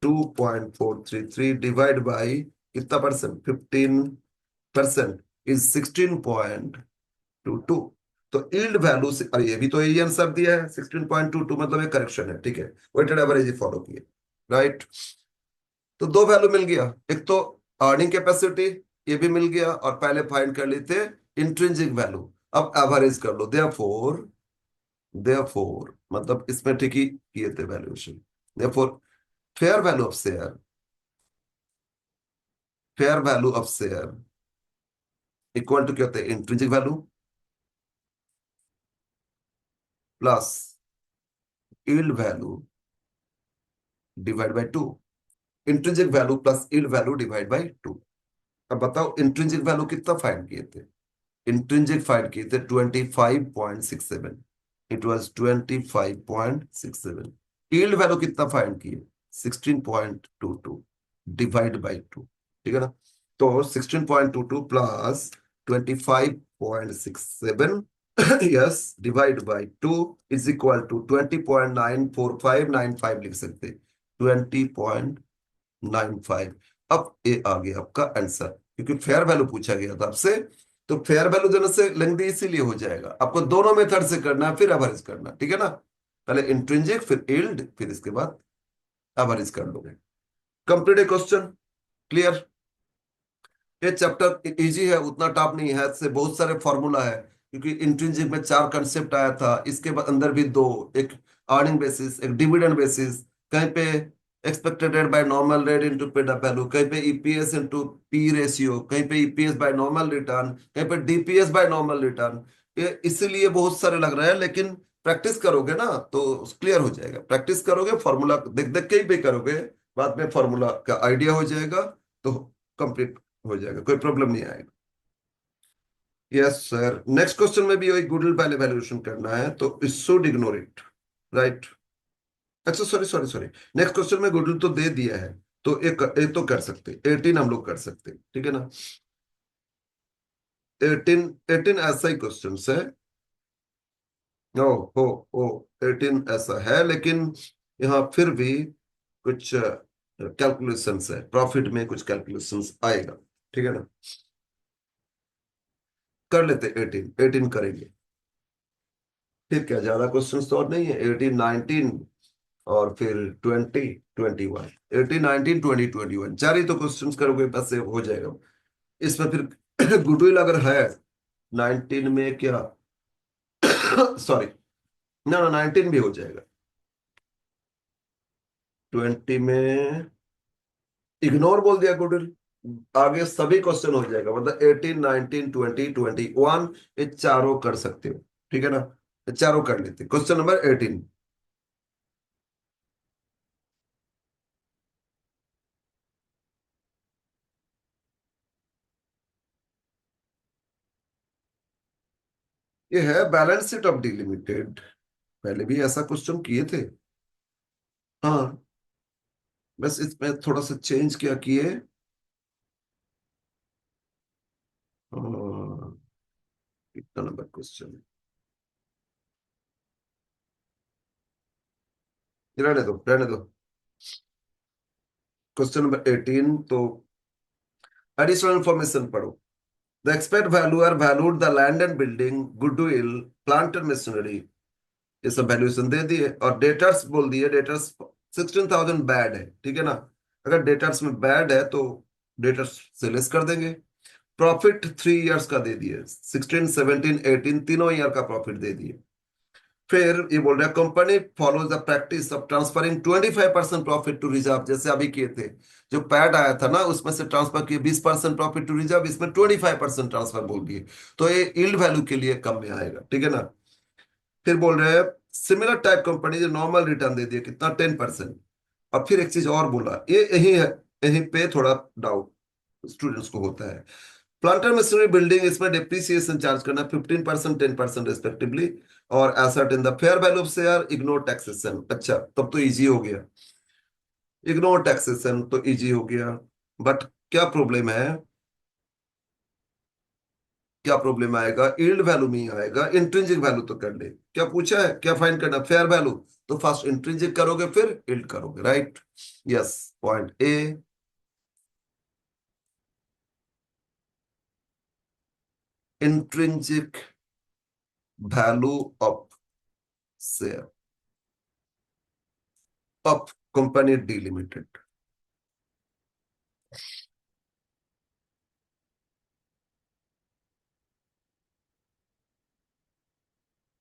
2.433 डिवाइड बाय कितना परसेंट, 15% इज 16.22, तो यील्ड वैल्यू से, अरे ये भी तो यही आंसर दिया है, 16.22, मतलब एक करेक्शन है, ठीक है, वेटेड एवरेज फॉलो किए, राइट। तो दो वैल्यू मिल गया, एक तो अर्निंग कैपेसिटी, ये भी मिल गया, और पहले फाइंड कर लेते इंट्रिंसिक वैल्यू, अब एवरेज कर लो, देयरफॉर, देयरफॉर मतलब इसमें ठीक ही किए थे valuation, therefore fair value of share, fair value of share equal to क्या होता है, intrinsic value plus yield value divide by 2, intrinsic value plus yield value divide by 2। अब बताओ इंट्रिंसिक वैल्यू कितना फाइंड किए थे, इंट्रिंसिक फाइंड किए थे 25.67, इट वाज 25.67, यील्ड वैल्यू कितना फाइंड किए, 16.22 डिवाइड बाय 2, ठीक है ना, तो 16.22 plus 25.67 yes divide by 2 is equal to 20.94595 लिख सकते, 20.95। अब ये आ गया आपका आंसर, क्योंकि फेयर वैल्यू पूछा गया था आपसे, तो फेयर वैल्यू देने से लेंथी इसीलिए हो जाएगा, आपको दोनों मेथड से करना है, फिर एवरेज करना, ठीक है ना, पहले इंट्रिंसिक फिर यील्ड, फिर इसके बाद एवरेज कर लोगे। Complete question, clear. ये चैप्टर इजी है, उतना टफ नहीं है, इससे बहुत सारे फॉर्मूला है, क्योंकि इंट्रिंसिक में 4 कंसेप्ट आया था, इसके बाद अंदर भी दो, एक अर्निंग बेसिस, एक डिविडेंड बेसिस, कहीं पे expected rate by normal rate into paid up value, कहीं पे ईपीएस इनटू पी रेशियो, कहीं पे ईपीएस बाय नॉर्मल रिटर्न, कहीं पे डीपीएस बाय नॉर्मल रिटर्न। ये इसीलिए बहुत सारे लग रहे हैं, लेकिन प्रैक्टिस करोगे ना तो क्लियर हो जाएगा, प्रैक्टिस करोगे, फॉर्मूला देख देख के ही भी करोगे, बाद में फॉर्मूला का आइडिया हो जाएगा, तो कंप्लीट हो जाएगा, कोई प्रॉब्लम नहीं आएगा। यस सर, नेक्स्ट क्वेश्चन में भी वही गुडविल पहले वैल्यूएशन करना है, तो शुड इग्नोर इट, राइट। अच्छा sorry sorry sorry, next question में गुडविल तो दे दिया है, तो एक तो कर सकते, 18 हम लोग कर सकते, ठीक है ना, 18, 18 ऐसा ही क्वेश्चन है, ओ ओ ओ 18 ऐसा है, लेकिन यहाँ फिर भी कुछ कैलकुलेशंस है, प्रॉफिट में कुछ कैलकुलेशंस आएगा, ठीक है ना। कर लेते 18, 18 करेंगे। ठीक है, ज्यादा क्वेश्चंस तो और नहीं है। 18, 19 और फिर 20, 21। 18, 19, 20, 21, चार ही तो क्वेश्चंस करोगे, बस से हो जाएगा। इसमें फिर गुडविल अगर है 19 में क्या, सॉरी, ना ना 19 भी हो जाएगा। 20 में इग्नोर बोल दिया गुडविल, आगे सभी क्वेश्चन हो जाएगा। मतलब 18, 19, 20, 21, ये चारों कर सकते हो, ठीक है ना। ये चारों कर लेते। Question number 18। ये है balance sheet of D limited. पहले भी ऐसा क्वेश्चन किए थे। हाँ, बस इसमें थोड़ा सा चेंज क्या किए। कितना नंबर क्वेश्चन, रहने दो रहने दो। क्वेश्चन नंबर 18 तो एडिशनल इंफॉर्मेशन पढ़ो। The expect value are valued the land and building, goodwill, plant and machinery, ये सब वैल्यूएशन दे दिए। और डेटर्स बोल दिए, डेटर्स 16,000 बैड है, ठीक है ना। अगर डेटर्स में बैड है तो डेटर्स से लेस कर देंगे। प्रॉफिट 3 इयर्स का दे दिए, 16, 17, 18 तीनों ईयर का प्रॉफिट दे दिए। फिर ये बोल रहा है company follows the practice of transferring 25% profit to reserve, जैसे अभी किए थे। जो पैड आया था ना उसमें से ट्रांसफर किए 20% प्रॉफिट टू रिजर्व, इसमें 25% ट्रांसफर बोल दिए। तो ये यील्ड वैल्यू के लिए कम में आएगा, ठीक है ना। फिर बोल रहे हैं सिमिलर टाइप कंपनी जो नॉर्मल रिटर्न दे दिए कितना, 10%। और फिर एक चीज और बोला, ये यही है, यहीं पे थोड़ा डाउट स्टूडेंट्स को होता है। प्लांटर मशीनरी बिल्डिंग, इसमें डिप्रिसिएशन चार्ज करना 15%, 10% रिस्पेक्टिवली। और asset in the fair value of share, ignore taxation. अच्छा, तब तो इजी हो गया। इग्नोर टैक्सेशन तो इजी हो गया। बट क्या प्रॉब्लम है, क्या प्रॉब्लम आएगा, यील्ड वैल्यू में ही आएगा। इंट्रिंसिक वैल्यू तो कर ले, क्या पूछा है, क्या फाइंड करना, फेयर वैल्यू। तो फर्स्ट इंट्रिंसिक करोगे फिर यील्ड करोगे, right. Yes, point A. Intrinsic value of share of company D limited.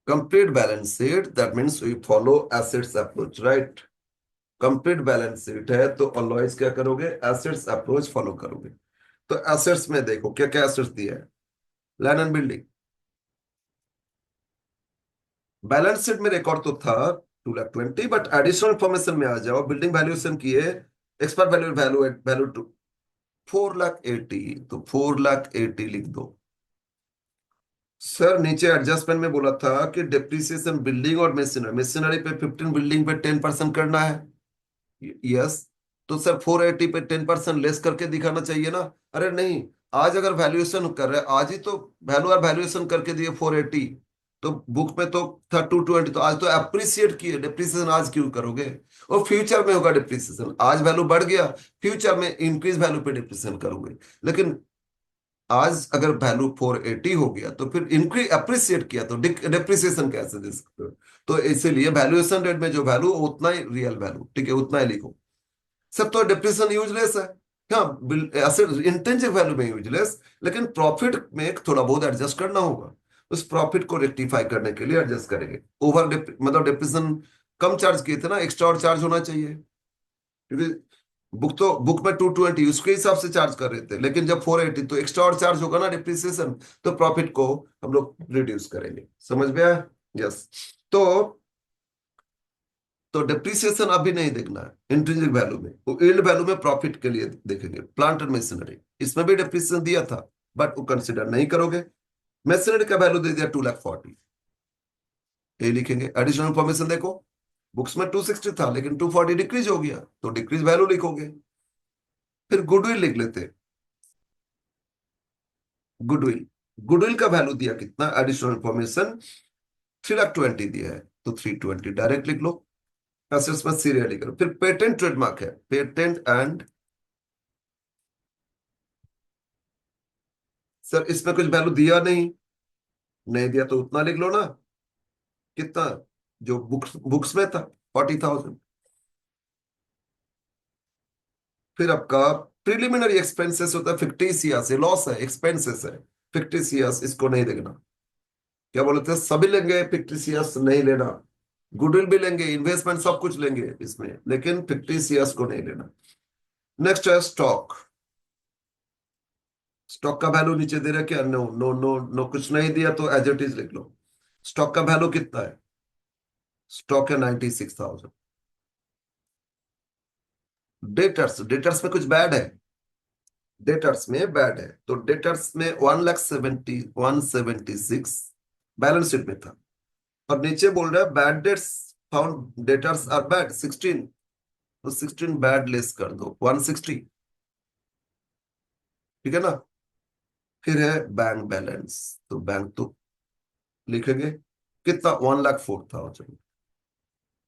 Complete balance sheet, that means we follow assets approach, right? Complete balance sheet है तो always क्या करोगे, assets approach follow करोगे। तो assets में देखो क्या क्या एसेट्स दिया है। Land and building, balance sheet में रिकॉर्ड तो था 2,20,000, बट एडिशनल इंफॉर्मेशन में आ जाओ, बिल्डिंग वैल्यूएशन किए, expert value value value to 4,80,000, तो 4,80,000 लिख दो। सर नीचे एडजस्टमेंट में बोला था कि डिप्रिसिएशन बिल्डिंग और मशीनरी, मशीनरी पे 15, बिल्डिंग पे 10% करना है। यस, तो सर 480 पे 10% लेस करके दिखाना चाहिए ना। अरे नहीं, आज अगर वैल्यूएशन कर रहे हैं आज ही तो वैल्यू और वैल्यूएशन करके दिए 480, तो बुक में तो था 220, तो आज तो अप्रिसिएट किए, डिप्रिसिएशन आज क्यों करोगे। और फ्यूचर में होगा डिप्रिसिएशन, आज वैल्यू बढ़ गया, फ्यूचर में इंक्रीज वैल्यू पे डिप्रिसिएशन करोगे। लेकिन आज अगर वैल्यू 480 हो गया तो फिर इंक्रीज अप्रिसिएट किया तो डिप्रिसिएशन कैसे दे सकते हो। तो इसीलिए वैल्यूएशन रेट में जो वैल्यू उतना ही रियल वैल्यू, ठीक है, उतना ही लिखो। सब तो डिप्रेशन यूजलेस है। हाँ, एसेट इंटेंसिव वैल्यू में यूजलेस, लेकिन प्रॉफिट में थोड़ा बहुत एडजस्ट करना होगा। उस प्रॉफिट को रेक्टिफाई करने के लिए एडजस्ट करेंगे। मतलब डिप्रेशन कम चार्ज किए थे ना, एक्स्ट्रा और चार्ज होना चाहिए, क्योंकि बुक में 220 उसके हिसाब से चार्ज कर रहे थे, लेकिन जब 480 तो एक्स्ट्रा और चार्ज होगा ना डिप्रिसिएशन, तो प्रॉफिट को हम लोग रिड्यूस करेंगे। समझ में आया। यस। तो तो डिप्रिसिएशन अभी नहीं देखना है इंट्रिंसिक वैल्यू में, वो यील्ड वैल्यू में प्रॉफिट के लिए देखेंगे। प्लांट एंड मशीनरी, इसमें भी डिप्रिसिएशन दिया था, बट वो कंसिडर नहीं करोगे। मशीनरी का वैल्यू दे दिया 2,40,000, ये लिखेंगे। एडिशनल इंफॉर्मेशन देखो, बुक्स में 260 था लेकिन 240 डिक्रीज हो गया, तो डिक्रीज वैल्यू लिखोगे। फिर गुडविल लिख लेते। गुडविल, गुडविल का वैल्यू दिया कितना, एडिशनल इंफॉर्मेशन 3,20,000 दिया है, तो 320 डायरेक्ट लिख लो। एसेट्स में सीरियली करो। फिर पेटेंट ट्रेडमार्क है, पेटेंट एंड, सर इसमें कुछ वैल्यू दिया नहीं, नहीं दिया तो उतना लिख लो ना। कितना? जो बुक्स बुक्स में था 40,000। फिर आपका प्रिलिमिनरी एक्सपेंसेस होता है, फिक्टिशियस, ये लॉस है, एक्सपेंसेस है, फिक्टिशियस इसको नहीं देखना। क्या बोलते हैं, सभी लेंगे, फिक्टिशियस नहीं लेना। गुडविल भी लेंगे, इन्वेस्टमेंट सब कुछ लेंगे इसमें, लेकिन फिक्टिशियस को नहीं लेना। नेक्स्ट है स्टॉक। स्टॉक का वैल्यू नीचे दे रहा है क्या? नो नो नो नो, कुछ नहीं दिया तो एज इट इज लिख लो। स्टॉक का वैल्यू कितना है? स्टॉक है 96,000। डेटर्स, डेटर्स में कुछ बैड है, डेटर्स में बैड है, तो डेटर्स में 1,70,176 बैलेंस शीट में था। और नीचे बोल रहा है bad debts found, debtors are bad 16, तो 16 बैड लेस कर दो 160, ठीक है ना। फिर है बैंक बैलेंस, तो बैंक तो लिखेंगे कितना, 1,04,000।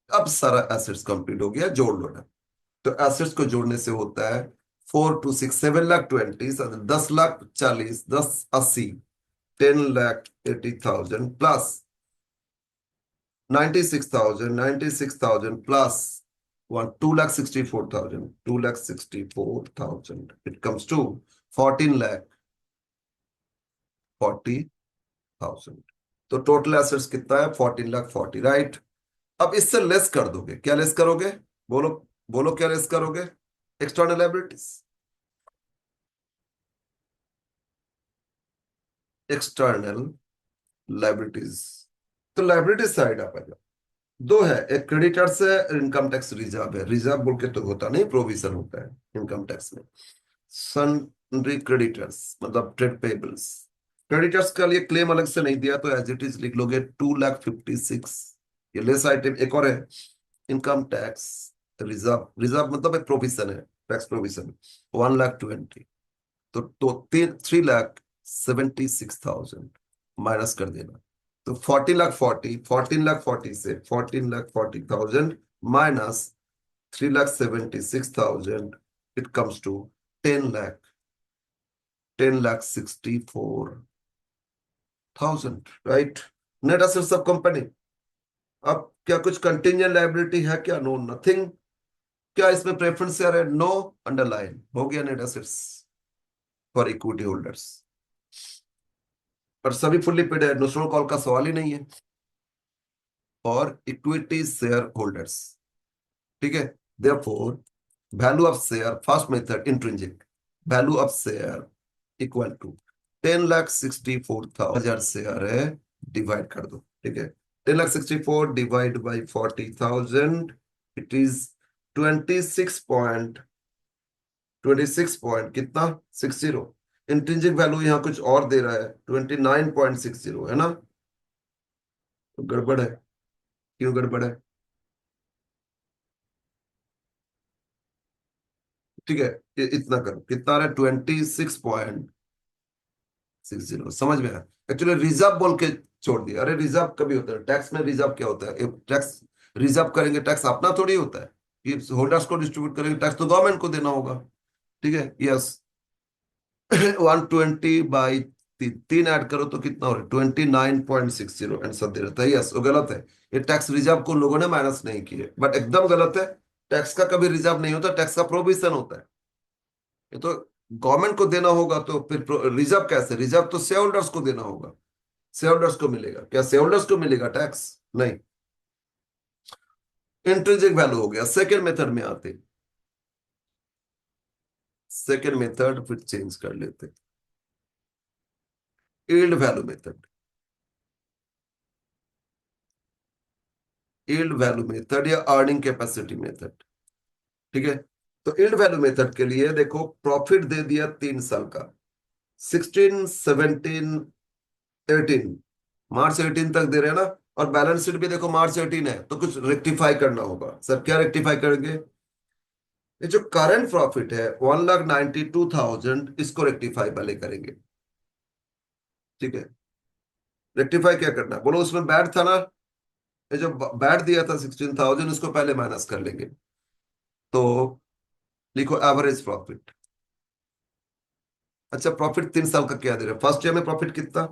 अब सारा एसेट्स कंप्लीट हो गया, जोड़ लो ना। तो एसेट्स को जोड़ने से होता है 4 2 6 7,20,000, 10,40,000, 10,80, 10,80,000 plus 96,000 plus 2,64,000, 2,64,000, it comes to 14,40,000। तो टोटल एसेट्स कितना है? 14,40,000, राइट। अब इससे लेस कर दोगे, क्या लेस करोगे? बोलो, बोलो क्या लेस करोगे? External liabilities, external liabilities. तो लायबिलिटीज साइड आप आ जाओ। दो है, एक क्रेडिटर्स है, इनकम टैक्स रिजर्व है। रिजर्व बोल के तो होता नहीं, प्रोविजन होता है इनकम टैक्स में। सन्ड्री क्रेडिटर्स मतलब ट्रेड पेबल्स। क्रेडिटर्स का लिए क्लेम अलग से नहीं दिया, तो एज इट इज लिख लोगे 2,56,000। ये लेस आइटम। एक और है इनकम टैक्स रिजर्व, रिजर्व मतलब एक प्रोविजन है, टैक्स प्रोविजन, 1,20,000। तो 3,76,000 माइनस कर देना। तो 14,40,14,40 से 14,40,000 minus 3,76,000, it comes to 10 lakh, 10,64,000, right. Net assets of company. अब क्या कुछ कंटिंजेंट लायबिलिटी है क्या? No, nothing. क्या इसमें प्रेफरेंस शेयर है? नो, अंडरलाइन हो गया net assets for equity holders. और सभी फुल्ली पेड है, दूसरों कॉल का सवाल ही नहीं है। और इक्विटी शेयर होल्डर्स, ठीक है। Therefore value of share, first method intrinsic value of share equal to 10,64,000 share है, डिवाइड कर दो, ठीक है। 10,64,000 divide by 40,000, it is 26 point कितना, 60। इंट्रिंसिक वैल्यू यहाँ कुछ और दे रहा है, 29.60 है ना, तो गड़बड़ है। क्यों गड़बड़ है? ठीक है, इतना करो, कितना आ रहा है, 26.60, समझ में आया। एक्चुअली रिजर्व बोल के छोड़ दिया। अरे रिजर्व कभी होता है टैक्स में, रिजर्व क्या होता है? टैक्स रिजर्व करेंगे, टैक्स अपना थोड़ी होता है कि होल्डर्स को डिस्ट्रीब्यूट करेंगे, टैक्स तो गवर्नमेंट को देना होगा, ठीक है। यस। 120 बाई 3 ऐड करो तो कितना हो रहा है, 29.60 आंसर दे रहा था। यस, वो गलत है। ये टैक्स रिजर्व को लोगों ने माइनस नहीं किए, बट एकदम गलत है। टैक्स का कभी रिजर्व नहीं होता, टैक्स का प्रोविजन होता है। ये तो गवर्नमेंट को देना होगा, तो फिर रिजर्व कैसे? रिजर्व तो शेयर होल्डर्स को देना होगा, शेयर होल्डर्स को मिलेगा क्या? शेयर होल्डर्स को मिलेगा टैक्स? नहीं। इंट्रिंसिक वैल्यू हो गया। सेकेंड मेथड में आते, सेकेंड मेथड फिर चेंज कर लेते, yield value method. Yield value method या अर्निंग कैपेसिटी मेथड, ठीक है। तो यील्ड वैल्यू मेथड के लिए देखो, प्रॉफिट दे दिया 3 साल का, 16, 17, 18, मार्च 18 तक दे रहे हैं ना। और बैलेंस शीट भी देखो मार्च 18 है, तो कुछ रेक्टिफाई करना होगा। सर क्या रेक्टिफाई करेंगे? ये जो करंट प्रॉफिट है 1,92,000, इसको रेक्टिफाई पहले करेंगे, ठीक है। रेक्टिफाई क्या करना है बोलो, उसमें बैड था ना, ये जो बैट दिया था 16,000, इसको पहले माइनस कर लेंगे। तो लिखो एवरेज प्रॉफिट। अच्छा, प्रॉफिट 3 साल का क्या दे रहे हैं? फर्स्ट ईयर में प्रॉफिट कितना?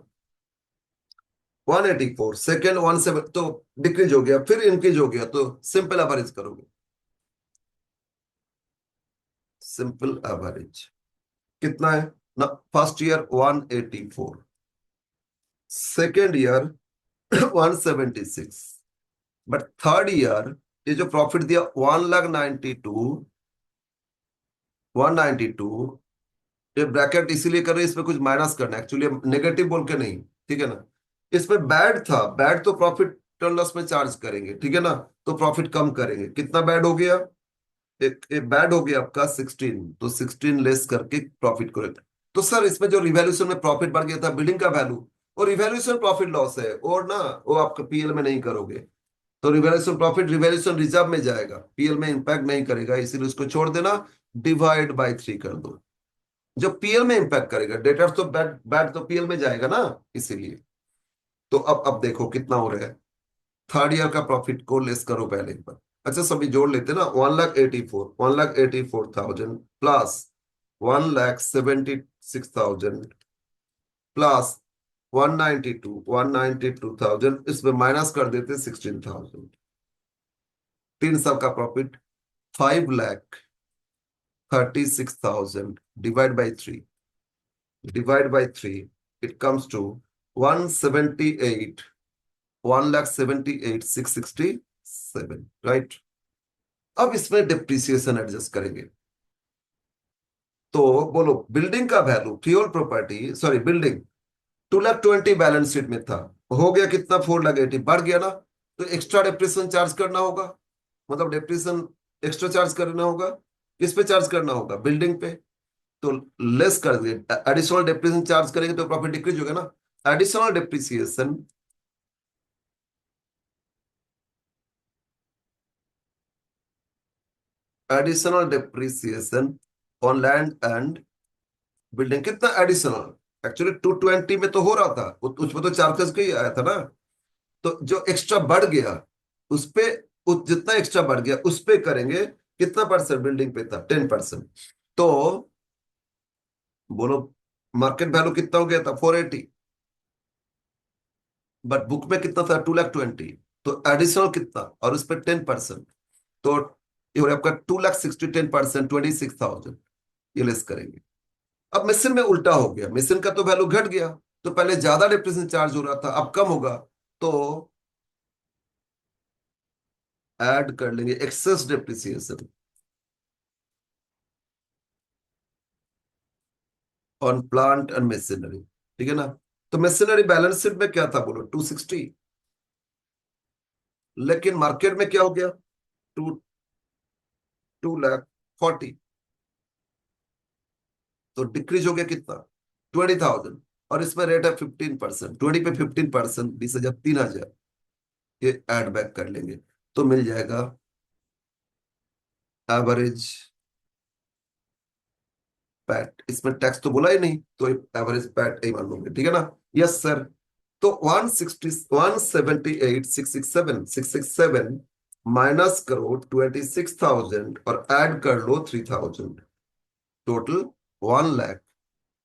184, सेकेंड 17, तो डिक्रीज हो गया, फिर इंक्रीज हो गया, तो सिंपल एवरेज करोगे। सिंपल एवरेज कितना है ना? First year 184, second year 176, but third year ये जो प्रॉफिट दिया 192, ये ब्रैकेट इसीलिए कर रहे हैं, इसमें कुछ माइनस करना है एक्चुअली, नेगेटिव बोल के नहीं, ठीक है ना। इसमें बैड था, बैड तो प्रॉफिट एंड लॉस में चार्ज करेंगे, ठीक है ना। तो प्रॉफिट कम करेंगे, कितना बैड हो गया? एक बैड हो गया आपका 16, तो 16 लेस करके प्रॉफिट को लेते। तो सर इसमें जो रिवैल्यूएशन में प्रॉफिट बढ़ गया था बिल्डिंग का वैल्यू, और रिवैल्यूएशन प्रॉफिट लॉस है, और ना वो आपका पीएल में नहीं करोगे। तो रिवैल्यूएशन प्रॉफिट रिवैल्यूएशन रिजर्व में जाएगा, पीएल में इंपैक्ट नहीं करेगा, इसीलिए उसको छोड़ देना, डिवाइड बाई 3 कर दो। जो पीएल में इंपैक्ट करेगा, डेटर्स तो बैड बैड तो पीएल में जाएगा ना, इसीलिए। तो अब देखो कितना हो रहा है। थर्ड ईयर का प्रॉफिट को लेस करो पहले एक बार। अच्छा सभी जोड़ लेते ना, 1,84,000 प्लस 1,76,000 प्लस 192,000, इसमें माइनस कर देते 16,000। 3 साल का profit 5,36,000 divide by three, it comes to 178, 1,78,667, right. अब इसमें डिप्रिसिएशन एडजस्ट करेंगे। तो बोलो, बिल्डिंग का value, fuel property sorry building 2,20,000 balance sheet में था, हो गया कितना? 4,80,000, बढ़ गया ना, तो एक्स्ट्रा डिप्रिसिएशन चार्ज करना होगा, मतलब डिप्रिसिएशन एक्स्ट्रा चार्ज करना होगा। किस पे चार्ज करना होगा? बिल्डिंग पे। तो लेस कर दिए, एडिशनल डिप्रिसिएशन चार्ज करेंगे तो प्रॉफिट डिक्रीज होगा ना। Additional depreciation, additional depreciation on land and building, कितना एडिशनल? एक्चुअली 220 में तो हो रहा था, उसमें तो चार्जेस का ही आया था ना। तो जो एक्स्ट्रा बढ़ गया उस पे, जितना एक्स्ट्रा बढ़ गया उस पे करेंगे। कितना परसेंट बिल्डिंग पे था? 10%। तो बोलो, मार्केट वैल्यू कितना हो गया था? 480, बट बुक में कितना था? 2,20,000। तो एडिशनल कितना, और उस पर 10%, तो ये हो गया आपका 2,60,000, 10%, 26,000, ये लेस करेंगे। अब मिशन में उल्टा हो गया, मिशन का तो वैल्यू घट गया, तो पहले ज्यादा डिप्रेशन चार्ज हो रहा था, अब कम होगा, तो ऐड कर लेंगे excess depreciation on plant and machinery, ठीक है ना। तो मशीनरी बैलेंस शीट में क्या था बोलो? 260, लेकिन मार्केट में क्या हो गया? टू 2,40,000, तो डिक्रीज हो गया कितना? 20,000, और इसमें रेट है 15%, 20 पे 15%, 20,000, 3,000, ये ऐड बैक कर लेंगे, तो मिल जाएगा एवरेज पैट। इसमें टैक्स तो बोला ही नहीं, तो एवरेज पैट ही मान लोगे, ठीक है ना। Yes sir. तो 178,667 माइनस करो 26,000 और ऐड कर लो 3,000, total 1 lakh,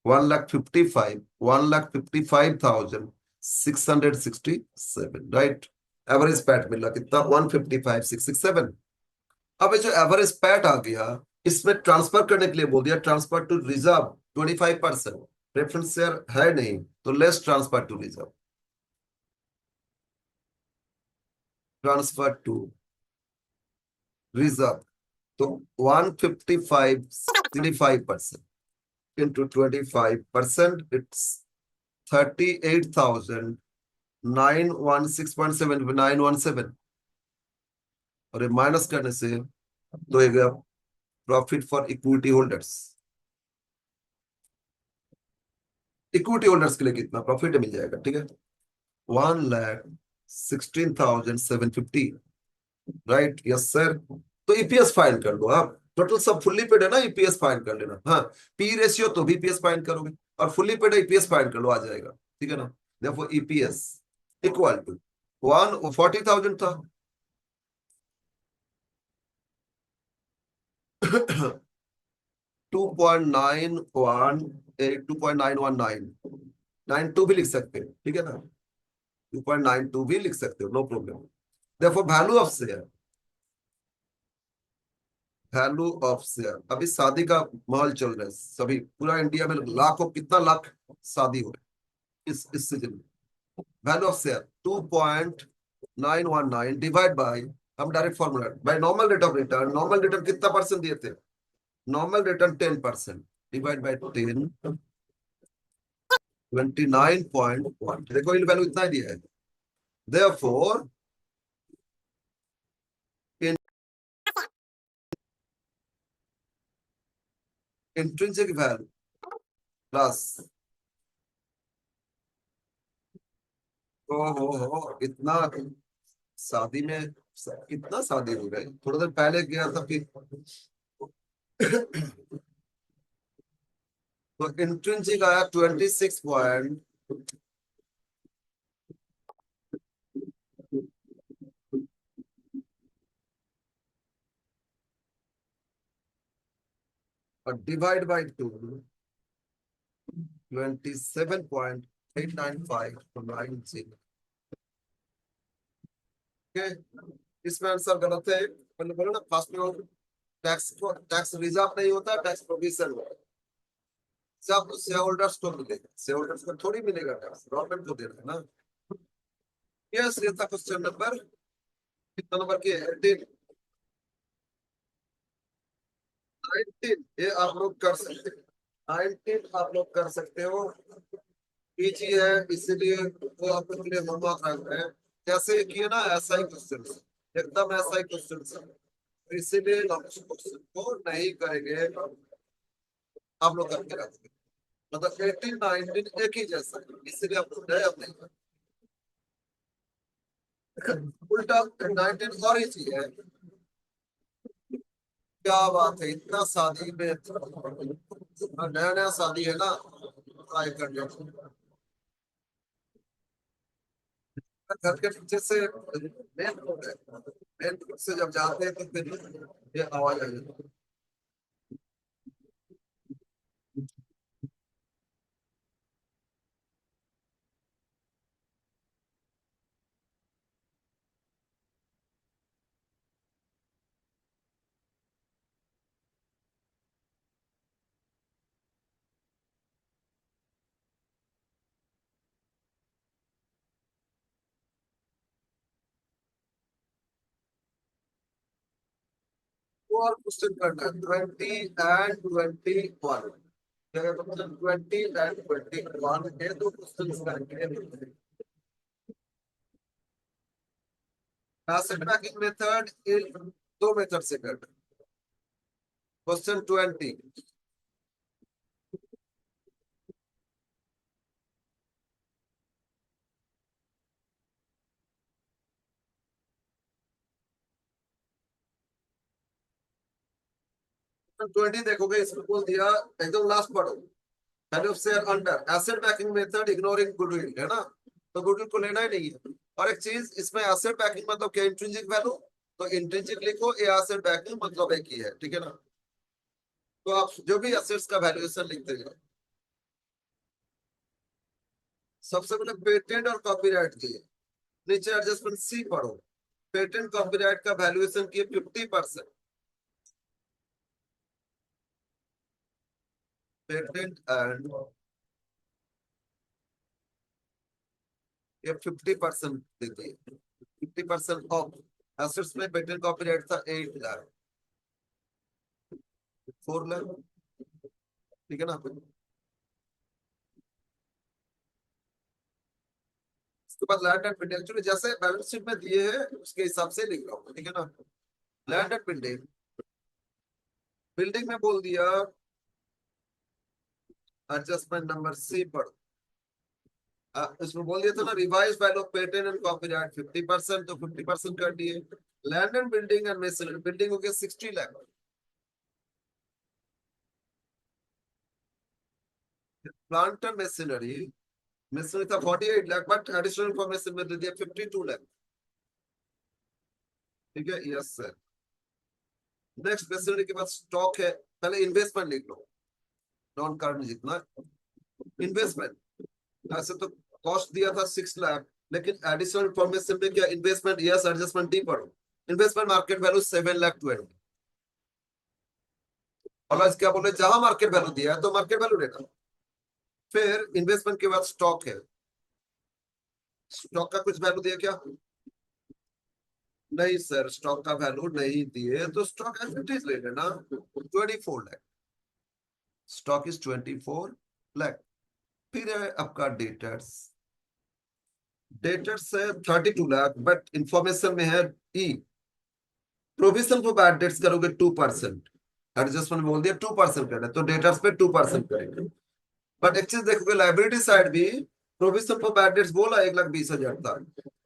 1,55,667, right. Average PAT मिला कितना? 155,667। अब ये जो एवरेज पैट आ गया, इसमें ट्रांसफर करने के लिए बोल दिया transfer to reserve 25%, preference share है नहीं, तो less transfer to reserve, transfer to reserve. तो 155% into 25%, it's 38,916.7, और ये माइनस करने से तो ये गया profit for equity holders. Equity holders के लिए कितना प्रॉफिट मिल जाएगा? ठीक है, 1,16,750, राइट। Yes sir. तो ईपीएस फाइंड कर लो आप, टोटल सब फुल्ली पेड है ना, ईपीएस फाइंड कर लेना। हाँ, पी रेशियो तो भी ईपीएस फाइंड करोगे, और फुल्ली पेड ईपीएस फाइंड कर लो, आ जाएगा, ठीक है ना। देखो ईपीएस इक्वल टू वन 40,000 था। 2.918, 2.919, 92 भी लिख सकते हैं, ठीक है ना। 2.92 भी लिख सकते हो, नो प्रॉब्लम। देखो value of share, value of share, अभी शादी का माहौल चल रहा है, सभी पूरा इंडिया में लाखों, कितना लाख शादी हो रही है इस सीजन में। Value of share 2.919 divide by, हम direct formula by normal rate of return. Normal return कितना परसेंट दिए थे? Normal return 10%, divide by 10, 29.1। देखो इन वैल्यू इतना ही दिया है। देयरफॉर इंट्रिंसिक वैल्यू प्लस, हो इतना शादी में, कितना शादी हो गई, थोड़ा देर पहले गया था फिर। तो इंट्रिंसिक आया 26 पॉइंट, और डिवाइड बाई 2, 27.895 के। इसमें आंसर गलत है, मैंने बोला ना फर्स्ट में, टैक्स को टैक्स रिजर्व नहीं होता, टैक्स प्रोविजन होता है। सब शेयर होल्डर्स को मिलेगा, शेयर होल्डर्स को थोड़ी मिलेगा, टैक्स गवर्नमेंट को देना है ना। यस, ये था क्वेश्चन नंबर, कितना नंबर की? 19 ये आप लोग कर सकते हैं, 19 आप लोग कर सकते हो। इजी है, इसीलिए वो आपके लिए होमवर्क रख रहे हैं। जैसे किए ना ऐसा ही क्वेश्चन, एकदम ऐसा ही क्वेश्चन, इसीलिए क्वेश्चन को नहीं करेंगे, आप लोग करके रखेंगे। मतलब 18 19 एक ही जैसा है, इसीलिए आप लोग अब नहीं करेंगे। उल्टा 19 और इजी है। क्या बात है, इतना शादी में नया नया शादी है ना, ट्राई कर लिया। घर के पीछे से मेन रोड है, मेन रोड से जब जाते हैं तो फिर ये आवाज आई। और क्वेश्चन करना है 20 and 21, 20 and 21 है, दो क्वेश्चन करके। एसेट बैकिंग मेथड, दो मेथड से कर। क्वेश्चन 20, 20 देखोगे, इसमें बोल दिया, एकदम लास्ट पढ़ो। Value of share under asset banking method ignoring goodwill, है ना, तो गुडविल को लेना ही नहीं है। और एक चीज इसमें, एसेट बैकिंग मतलब क्या, इंट्रिंसिक वैल्यू, तो इंट्रिंसिक लिखो, ये एसेट बैकिंग मतलब एक ही है, ठीक है ना। तो आप जो भी एसेट्स का वैल्यूएशन लिखते हैं, सबसे पहले पेटेंट और कॉपीराइट दिए, नीचे एडजस्टमेंट सी पढ़ो। पेटेंट कॉपीराइट का वैल्यूएशन किए 50%, पेटेंट एंड, ये 50% देती है, 50% ऑफ एसेट्स में पेटेंट कॉपीराइट था 8 लाख, 4 लाख, ठीक है ना। उसके बाद लैंड एंड बिल्डिंग, एक्चुअली जैसे बैलेंस शीट में दिए हैं उसके हिसाब से लिख रहा हूँ, ठीक है ना। लैंड एंड बिल्डिंग, बिल्डिंग में बोल दिया एडजस्टमेंट नंबर सी पर, इसमें बोल दिया था ना, revise value of patent and copyright 50%, तो 50% कर दिए। Land and building and masonry, building हो गया 60 lakh, plant and machinery missionary था 48 लाख, बट एडिशनल इंफॉर्मेशन में दे दिया 52 लाख। ठीक है, यस सर। नेक्स्ट मिसनरी के बाद स्टॉक है, पहले इन्वेस्टमेंट लिख लो, नॉन करंट जितना। इन्वेस्टमेंट ऐसे तो कॉस्ट दिया था 6 लाख, लेकिन एडिशनल इंफॉर्मेशन में क्या इन्वेस्टमेंट यस एडजस्टमेंट डी पढ़ो। Investment market value 7,20,000। और क्या बोले, जहां मार्केट वैल्यू दिया है तो मार्केट वैल्यू लेना। फिर इन्वेस्टमेंट के बाद स्टॉक है, स्टॉक का कुछ वैल्यू दिया क्या? नहीं सर, स्टॉक का वैल्यू नहीं दिए तो स्टॉक एज इट इज ले लेना, 24 लाख। Stock is 24 lakh. फिर है आपका डेटर्स, डेटर्स है 32 लाख, बट इंफॉर्मेशन में है ई प्रोविजन फॉर बैड डेट्स करोगे 2%, एडजस्टमेंट बोल दिया 2% करना, तो डेटर्स पे 2% करेंगे। बट एक चीज देखोगे, लाइबिलिटी साइड भी प्रोविजन फॉर बैड डेट्स बोला 1,20,000 था,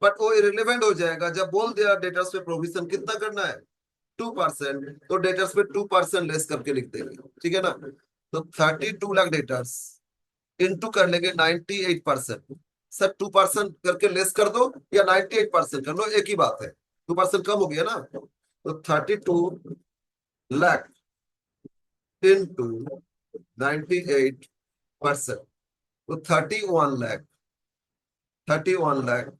बट वो इरेलीवेंट हो जाएगा जब बोल दिया डेटर्स पे प्रोविजन कितना करना है 2%, तो डेटर्स पे 2% लेस करके लिख देंगे। ठीक है ना? तो 32 लाख डेटर्स इंटू कर लेंगे 98%। सर 2% करके लेस कर दो या 98% कर लो, एक ही बात है, 2% कम हो गया ना। तो 32 लाख इंटू 98%, तो 31 लाख, 31 लाख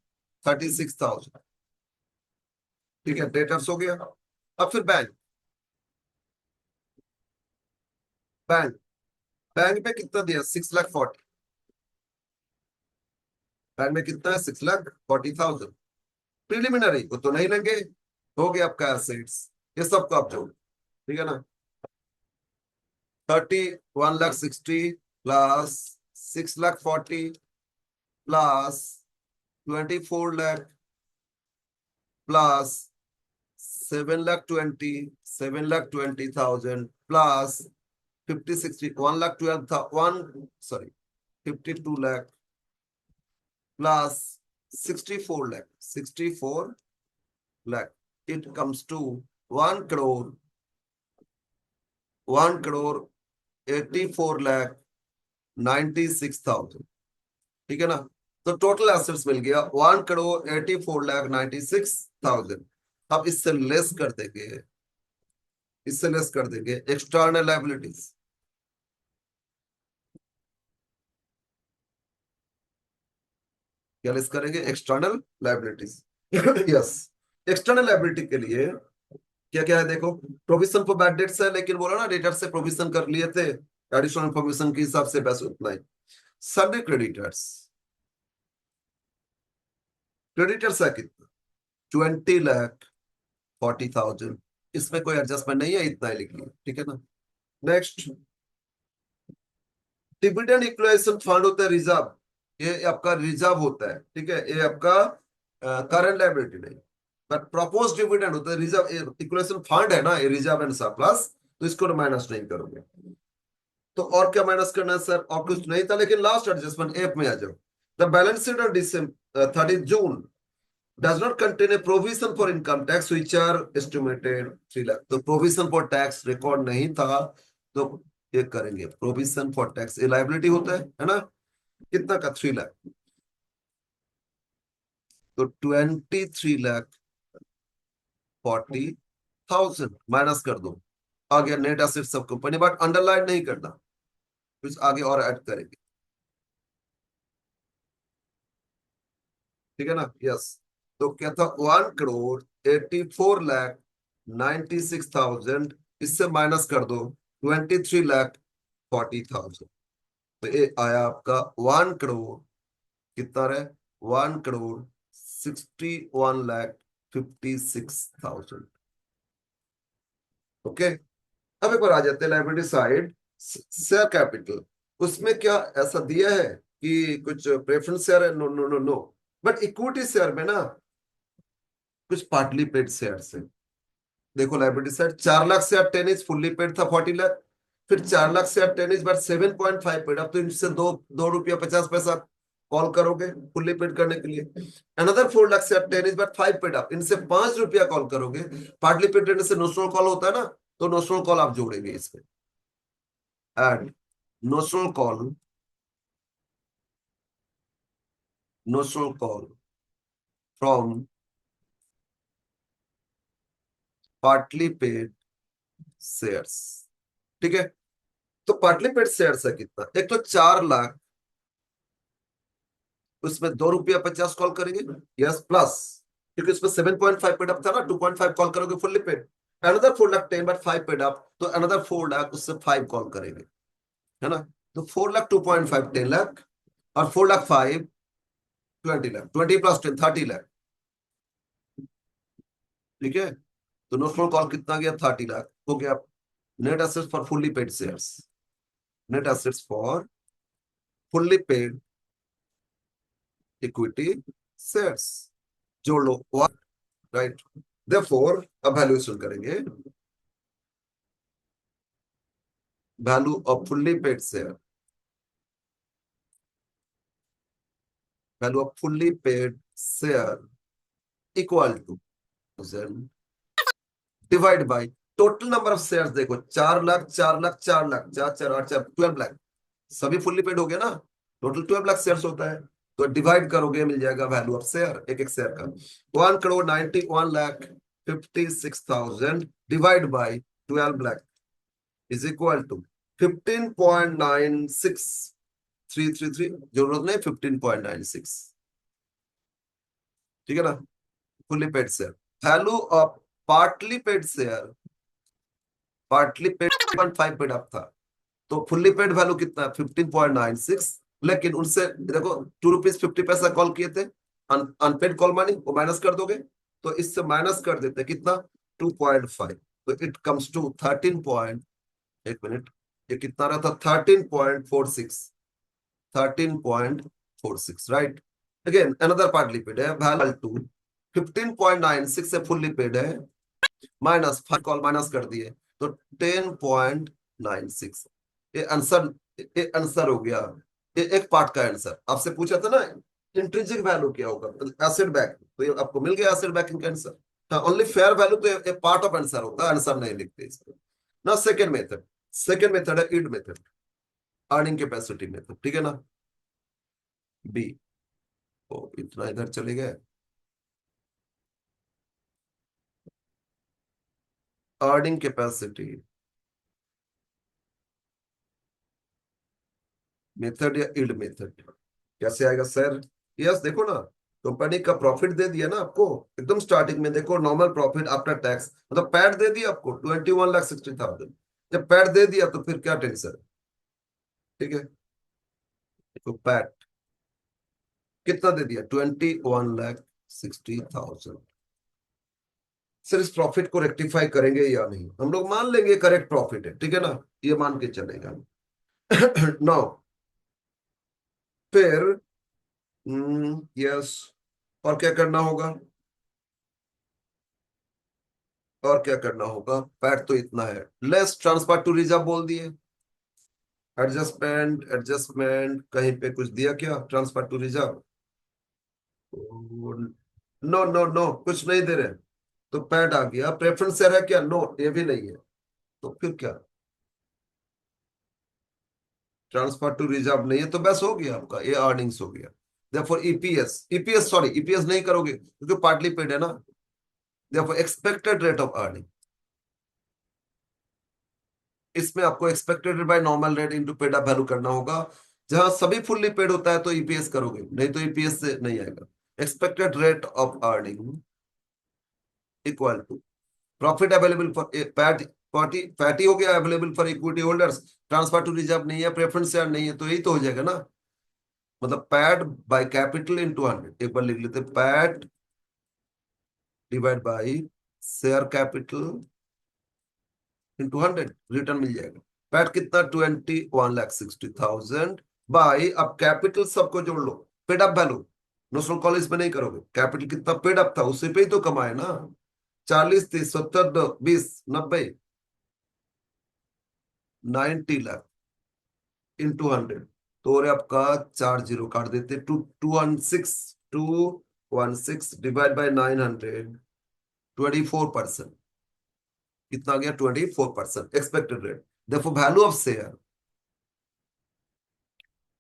36,000। ठीक है, डेटर्स हो गया। अब फिर बैंक, बैंक बैंक में कितना दिया 6,40,000। बैंक में कितना है 6,40,000। प्रिलिमिनरी वो तो नहीं लेंगे, हो गया आपका एसेट्स, ये सबको आप जोड़। ठीक है ना? 31,60,000 plus 6,40,000 plus 24 lakh plus 7,20,000 plus 50,60 1,12,000 था, one sorry 52 lakh plus 64 lakh, it comes to 1,84,96,000। ठीक है ना? तो टोटल एसेट्स मिल गया 1,84,96,000। अब इससे लेस कर देंगे, इससे लेस कर देंगे एक्सटर्नल लायबिलिटीज। क्या लेस करेंगे? External liabilities. Yes, external liability के लिए क्या क्या है देखो, प्रोविजन फॉर बैड डेट्स है, लेकिन बोला ना डेटर से प्रोविजन कर लिए थे, एडिशनल इन्फॉर्मेशन के हिसाब से बस उतना ही। सन्डे क्रेडिटर्स, क्रेडिटर्स है कितना 20,40,000। इसमें कोई एडजस्टमेंट नहीं है, इतना ही लिख लिया। ठीक है ना? नेक्स्ट, डिविडेंड इक्वलाइजेशन फंड होता है रिजर्व, ये आपका रिजर्व होता है। ठीक है, ये आपका करंट लायबिलिटी नहीं, बट प्रपोज डिविडेंड होता है रिजर्व। इक्वलाइजेशन फंड है ना, ये रिजर्व एंड सरप्लस, तो इसको माइनस नहीं करोगे। तो और क्या माइनस करना है सर? और कुछ नहीं था, लेकिन लास्ट एडजस्टमेंट एफ में आ जाओ। The balance sheet of December 30 June does not contain a provision for income tax which are estimated 3 lakh. तो प्रोविजन फॉर टैक्स रिकॉर्ड नहीं था, तो ये करेंगे प्रोविजन फॉर टैक्स, ये लायबिलिटी होता है ना? कितना का 3 लाख, तो 23,40,000 माइनस कर दो, आ गया नेट एसेट सब कंपनी, बट अंडरलाइन नहीं करना, कुछ आगे और ऐड करेंगे। ठीक है ना? यस। तो क्या था 1,84,96,000, इससे माइनस कर दो 23,40,000, तो ये आया आपका 1 करोड़, कितना रहे 1,61,56,000। ओके। अब एक बार आ जाते हैं लाइबिलिटी साइड, शेयर कैपिटल। उसमें क्या ऐसा दिया है कि कुछ प्रेफरेंस शेयर है? No no no no. But equity share में ना कुछ पार्टली पेड शेयर है। देखो liability side, 4 lakh share 10 is fully paid था 40 लाख, फिर 4 lakh share 10 is but 7.5 paid. अब तो इनसे 2 रुपया 50 पैसा कॉल करोगे फुल्ली पेड करने के लिए। Another 4 lakh share 10 is but 5 paid, आप इनसे 5 रुपया कॉल करोगे। पार्टली पेड रहने से नोशनल कॉल होता है ना, तो नोशनल कॉल आप जोड़ेंगे इसमें, and notional call notional call from partly paid shares. ठीक है, तो पार्टली पेड शेयर्स है कितना, एक तो 4 लाख, उसमें 2 रुपया 50 कॉल करेंगे, यस प्लस, क्योंकि उसमें 7.5 पेड अप था ना, 2.5 कॉल करोगे fully paid, another 4 lakh 10 but 5 paid up, तो अनदर 4 लाख उससे 5 कॉल करेंगे, है ना। तो 4 लाख 2.5 10 लाख, और 4 लाख 5 20 लाख, 20 + 10 30 लाख। ठीक है, तो नोशनल कॉल कितना गया, 30 लाख हो गया। Net assets for fully paid shares, net assets for fully paid equity shares, जोड़ लो, राइट। देयरफॉर अब वैल्यूएशन करेंगे, value of fully paid share, value of fully paid share equal to divide by total number of shares. देखो 4 लाख 4 लाख 4 लाख, 4 4 8 4 12 लाख, सभी fully paid हो गया ना, total 12 lakh shares होता है, तो डिवाइड करोगे मिल जाएगा वैल्यू ऑफ शेयर, एक एक शेयर का 1,91,56,000 divide by 12 lakh is equal to 15.96333, जरूरत नहीं 15.96, ठीक है ना। Fully paid share, value of partly paid share, partly paid 5 paid up था, तो फुल्ली पेड वैल्यू कितना है 15.96, लेकिन उनसे देखो 2 रुपीज 50 पैसा कॉल किए थे, अनपेड कॉल मनी वो माइनस कर दोगे, तो इससे माइनस कर देते कितना 2.5, तो इट कम्स टू 13 पॉइंट, एक मिनट, ये कितना रहा था 13.46, 13.46, right. Again another partly paid है, वैल्यू टू 15.96 से फुल्ली पेड है, माइनस 5 कॉल माइनस कर दिए, तो 10.96, ये आंसर, ये आंसर हो गया, ये एक पार्ट का आंसर। आपसे पूछा था ना इंट्रिंसिक वैल्यू क्या होगा, एसिड बैक, तो ये आपको मिल गया एसिड बैकिंग का आंसर। हाँ, ओनली फेयर वैल्यू तो ये पार्ट ऑफ आंसर होता है, आंसर नहीं लिखते इसको ना। सेकेंड मेथड, सेकेंड मेथड है ईड मेथड, अर्निंग कैपेसिटी मेथड, ठीक है ना। बी, तो इतना इधर चले गए, अर्निंग कैपेसिटी मेथड या ईल्ड मेथड, कैसे आएगा सर। यस देखो ना, कंपनी का प्रॉफिट दे दिया ना आपको, एकदम स्टार्टिंग में देखो नॉर्मल प्रॉफिट आफ्टर टैक्स, मतलब पैट दे दिया आपको 21,60,000, जब पैट दे दिया तो फिर क्या टेंशन, ठीक है। तो पैट कितना दे दिया 21,60,000, सर इस प्रॉफिट को रेक्टिफाई करेंगे या नहीं, हम लोग मान लेंगे करेक्ट प्रॉफिट है, ठीक है ना, ये मान के चलेगा। नाउ फिर यस, और क्या करना होगा, और क्या करना होगा, पैट तो इतना है, लेस ट्रांसफर टू रिजर्व बोल दिए, एडजस्टमेंट एडजस्टमेंट कहीं पे कुछ दिया क्या transfer to reserve, no no no कुछ नहीं दे रहे, तो पैट आ गया, प्रेफरेंस शेयर है क्या, नो ये भी नहीं है, तो फिर क्या, ट्रांसफर टू रिजर्व नहीं है, तो बस हो गया आपका, ये अर्निंग्स हो गया। Therefore EPS, EPS sorry EPS नहीं करोगे क्योंकि पार्टली पेड है ना, therefore expected rate of earning, इसमें आपको expected rate by normal rate into paid up value करना होगा, जहां सभी फुल्ली पेड होता है तो ईपीएस करोगे, नहीं तो ईपीएस से नहीं आएगा। Expected rate of earning equal to profit available for PAT, पार्टी पैटी हो गया available for equity holders, transfer to reserve नहीं है, प्रेफरेंस शेयर नहीं है, तो यही तो हो जाएगा ना, मतलब पैट बाय कैपिटल इनटू 100, एक बार लिख लेते, PAT divide by share capital into 100, return मिल जाएगा। पैट कितना 21,60,000 बाई, अब कैपिटल सबको जोड़ लो, paid up value, notional college में नहीं करोगे, कैपिटल कितना पेड अप था उसी पे ही तो कमाए ना, 40 30 70 20 90, 90 लाख इंटू 100, तो और आपका 4 जीरो काट देते, 216 डिवाइड बाई 900, 24%, कितना आ गया 24% एक्सपेक्टेड रेट। देखो value of share,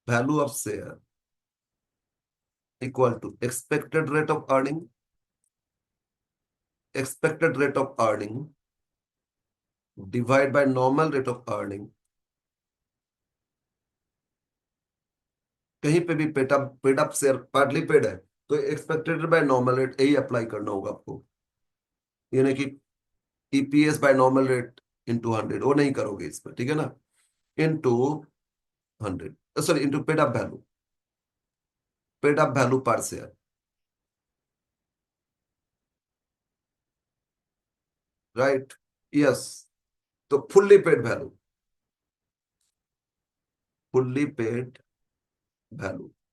value of share equal to expected rate of earning divide by normal rate of earning. कहीं पे भी paid up share partly paid है तो एक्सपेक्टेड बाय नॉर्मल रेट यही अप्लाई करना होगा आपको, यानी कि EPS by normal rate into 100, वो नहीं करोगे इसमें, ठीक है ना, into 100, sorry into paid up value per share, right, yes. तो फुल्ली पेड वैल्यू,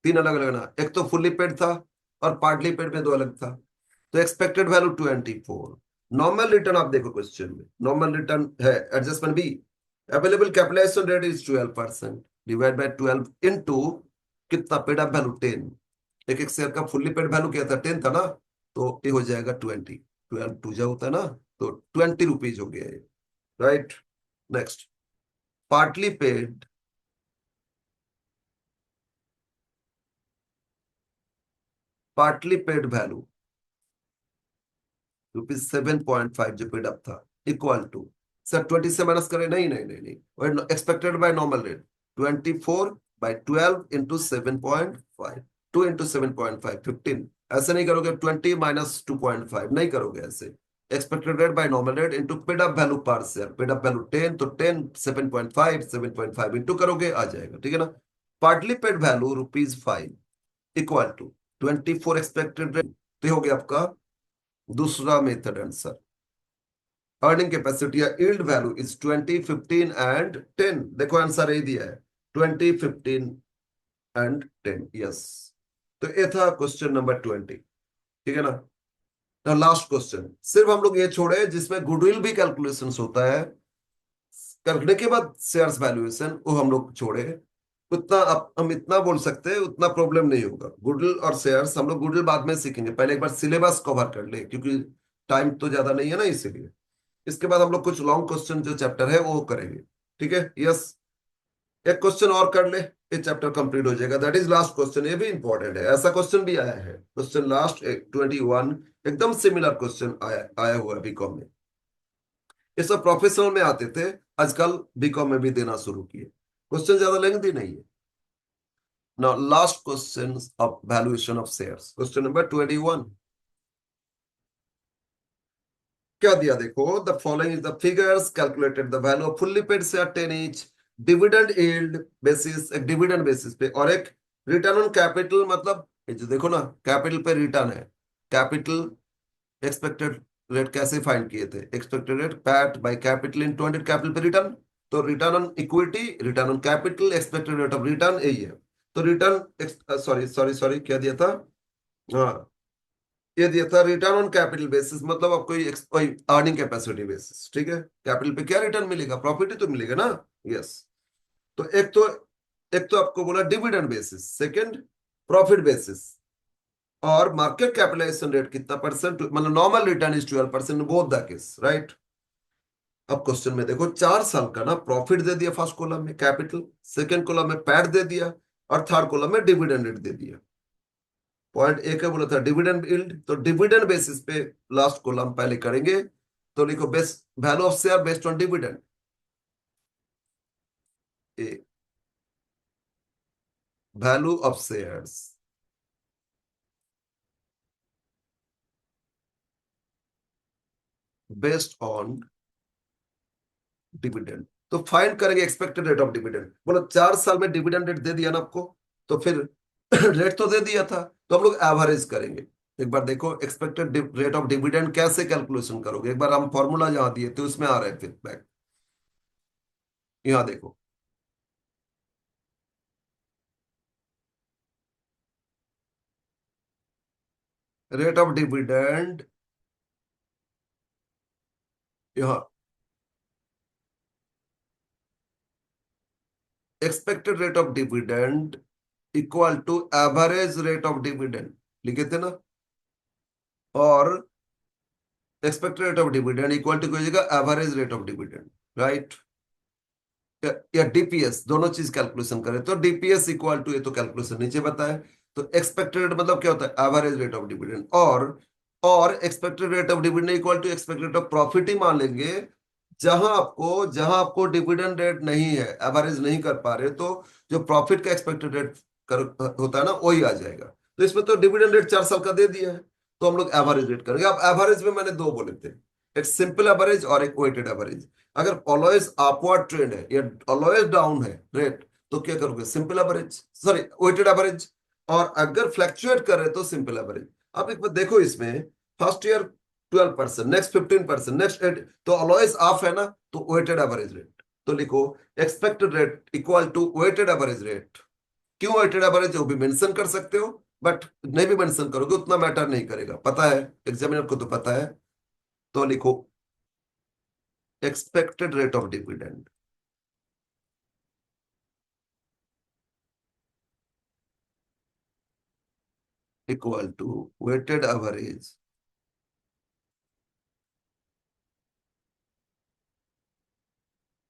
तीन अलग अलग ना, एक तो फुल्ली पेड था और पार्टली पेड में दो अलग था। तो एक्सपेक्टेड वैल्यू 24। नॉर्मल रिटर्न आप देखो क्वेश्चन में, नॉर्मल रिटर्न है adjustment B, available capitalization rate is 12%, divide by 12 into कितना, पेड अप वैल्यू 10, एक एक शेयर का फुल्ली पेड वैल्यू क्या था, 10 था ना, तो ये हो जाएगा 20, 12 टू जा होता है ना, तो 20 रुपीज हो गया ये, right. Next, partly paid, partly paid value ₹7.5 जो पेड अप था, इक्वल टू, सर 20 से माइनस करें, नहीं नहीं नहीं नहीं, expected by normal rate 24/12 into 7.5, 2 into 7.5 15, ऐसे नहीं करोगे, 20 - 2.5 नहीं करोगे ऐसे, expected rate by normal rate into paid up value per share, paid up value 10, तो 10 7.5 इंटू करोगे आ जाएगा, ठीक है ना। Partly paid value ₹5 equal to 24 expected rate, तो हो गया आपका दूसरा मेथड आंसर। अर्निंग कैपेसिटी या यील्ड वैल्यू इज 20, 15 एंड 10, देखो आंसर यही दिया है, 20, 15 एंड 10, यस। तो ये था क्वेश्चन नंबर 20, ठीक है ना। लास्ट क्वेश्चन सिर्फ हम लोग ये छोड़े जिसमें गुडविल भी कैलकुलेशन होता है, करने के बाद शेयर्स वैल्यूएशन वो हम लोग छोड़े, उतना हम इतना बोल सकते हैं, उतना प्रॉब्लम नहीं होगा। गुडविल और शेयर्स हम लोग गुडविल बाद में सीखेंगे, पहले एक बार सिलेबस कवर कर ले, क्योंकि टाइम तो ज्यादा नहीं है ना, इसीलिए। इसके बाद हम लोग कुछ लॉन्ग क्वेश्चन जो चैप्टर है वो करेंगे, ठीक है, यस। एक क्वेश्चन और कर ले, ये चैप्टर कंप्लीट हो जाएगा, दैट इज लास्ट क्वेश्चन, ये भी इंपॉर्टेंट है, ऐसा क्वेश्चन भी आया है, क्वेश्चन लास्ट 21, एकदम सिमिलर क्वेश्चन आया आया हुआ है बीकॉम में, ये सब प्रोफेशनल में आते थे, आजकल बीकॉम में भी देना शुरू किए, क्वेश्चन ज्यादा लेंथी नहीं है। Now last question of valuation of shares, question number 21, क्या दिया देखो, the following is the figures calculated the value of fully paid share 10 each, dividend yield basis, एक डिविडेंड बेसिस पे, और एक रिटर्न ऑन कैपिटल, मतलब ये जो देखो ना, कैपिटल पे रिटर्न है, कैपिटल एक्सपेक्टेड रेट कैसे फाइंड किए थे, expected rate PAT by capital in 200 capital पे रिटर्न, तो return on equity, return on capital, expected rate of return, यही है। तो रिटर्न, सॉरी सॉरी सॉरी क्या दिया था, हाँ, ये दिया था रिटर्न ऑन कैपिटल बेसिस, मतलब आपको कोई अर्निंग कैपेसिटी बेसिस, ठीक है, कैपिटल पे क्या रिटर्न मिलेगा, प्रॉफिट ही तो मिलेगा ना, यस। तो एक तो आपको बोला dividend basis, second profit basis, और मार्केट कैपिटलाइजेशन रेट कितना परसेंट, मतलब normal return is 12% both the case, right. अब क्वेश्चन में देखो 4 साल का ना प्रॉफिट दे दिया फर्स्ट कॉलम में कैपिटल, सेकंड कॉलम में पैट दे दिया, और थर्ड कॉलम में डिविडेंड रेट दे दिया। पॉइंट ए का बोला था डिविडेंड यील्ड, तो डिविडेंड बेसिस पे लास्ट कॉलम पहले करेंगे, तो लिखो best value of share based on dividend, A value of shares based on dividend, तो फाइंड करेंगे एक्सपेक्टेड रेट ऑफ डिविडेंड, बोलो 4 साल में डिविडेंड रेट दे दिया ना आपको, तो फिर रेट तो दे दिया था, तो हम लोग एवरेज करेंगे। एक बार देखो एक्सपेक्टेड रेट ऑफ डिविडेंड कैसे कैलकुलेशन करोगे, एक बार हम फॉर्मूला जहां दिए थे उसमें आ रहे थे बैक, यहाँ देखो, रेट ऑफ डिविडेंड, यहाँ expected rate of dividend equal to average rate of dividend लिखे थे ना, और expected rate of dividend equal to हो जाएगा average rate of dividend, right, या डीपीएस, दोनों चीज कैलकुलेशन करें तो डीपीएस इक्वल टू, ये तो कैलकुलेशन नीचे बताए, तो एक्सपेक्टेड रेट मतलब क्या होता है, एवरेज रेट ऑफ डिविडेंड। और expected rate of dividend equal to expected rate of profit ही मान लेंगे। जहां आपको डिविडेंड रेट नहीं है, एवरेज नहीं कर पा रहे, तो जो प्रॉफिट का एक्सपेक्टेड रेट होता है ना, वही आ जाएगा। तो इसमें तो डिविडेंड रेट 4 साल का दे दिया है, तो हम लोग एवरेज रेट करेंगे। अब एवरेज में मैंने दो बोले थे, एक सिंपल एवरेज और एक वेटेड एवरेज। अगर ऑलवेज अपवर्ड ट्रेंड है या ऑलवेज डाउन है रेट, तो क्या करोगे, simple average, sorry weighted average. और अगर फ्लैक्चुएट कर रहे तो सिंपल एवरेज। अब एक बार देखो इसमें, फर्स्ट ईयर 12%, नेक्स्ट 15%, नेक्स्ट 8, तो ऑलवेज ऑफ है ना, तो वेटेड एवरेज रेट। तो लिखो expected rate equal to weighted average rate. क्यों वेटेड एवरेज, वो भी मेंशन कर सकते हो, बट नहीं भी मेंशन करोगे उतना मैटर नहीं करेगा, पता है एग्जामिनर को तो पता है। तो लिखो expected rate of dividend equal to weighted average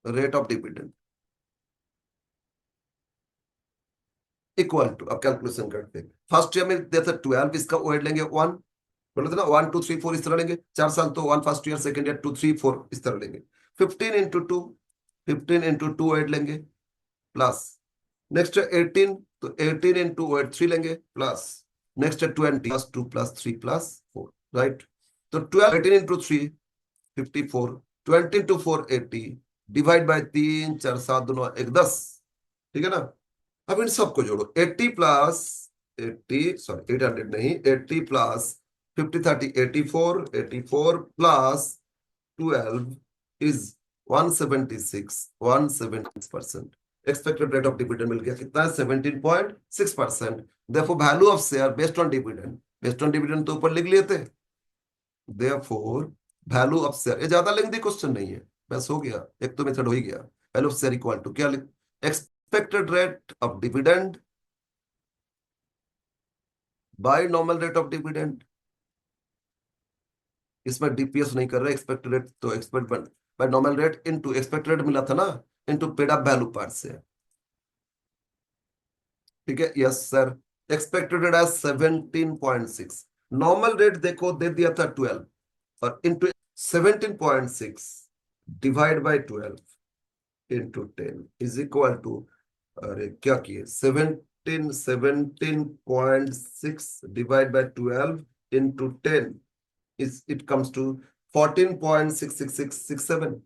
rate of dividend equal to, अब कैलकुलेशन करते हैं। फर्स्ट ईयर में जैसे 12, इसका वेट लेंगे 1, बोले थे ना 1 2 3 4 इस तरह लेंगे, 4 साल तो 1 फर्स्ट ईयर, सेकंड ईयर 2 3 4 इस तरह लेंगे। 15 into 2, 15 into 2 वेट लेंगे, प्लस नेक्स्ट 18, तो 18 into 8 3 लेंगे, प्लस नेक्स्ट 20 +2 +3 +4, राइट। तो 12 18 into 3 54, 20 into 4 80, डिवाइड बाय 3 4 7 दोनों एक 10, ठीक है ना। अब इन सबको जोड़ो, 80 प्लस 80, सॉरी 800 नहीं, 80 plus 50 30 84, 84 plus 12 is 176% expected rate of dividend मिल गया, कितना है 17.6%। देखो value of share based on dividend, based on dividend तो ऊपर लिख लिए थे। देयरफॉर वैल्यू ऑफ शेयर, ये ज्यादा लेंथी क्वेश्चन नहीं है, बस हो गया, एक तो मेथड हो ही गया। Value of share equal to क्या, expected rate of dividend by normal rate of dividend. इसमें डीपीएस नहीं कर रहे, एक्सपेक्टेड रेट तो expect by normal rate into expected rate मिला था ना, into paid up value part से, ठीक है। Yes sir, expected rate as 17.6, normal rate देखो दे दिया था 12, और into 17.6 divide by 12 into 10 is equal to, अरे क्या किए, 17.6 divide by 12 into 10 is it comes to 14.66667,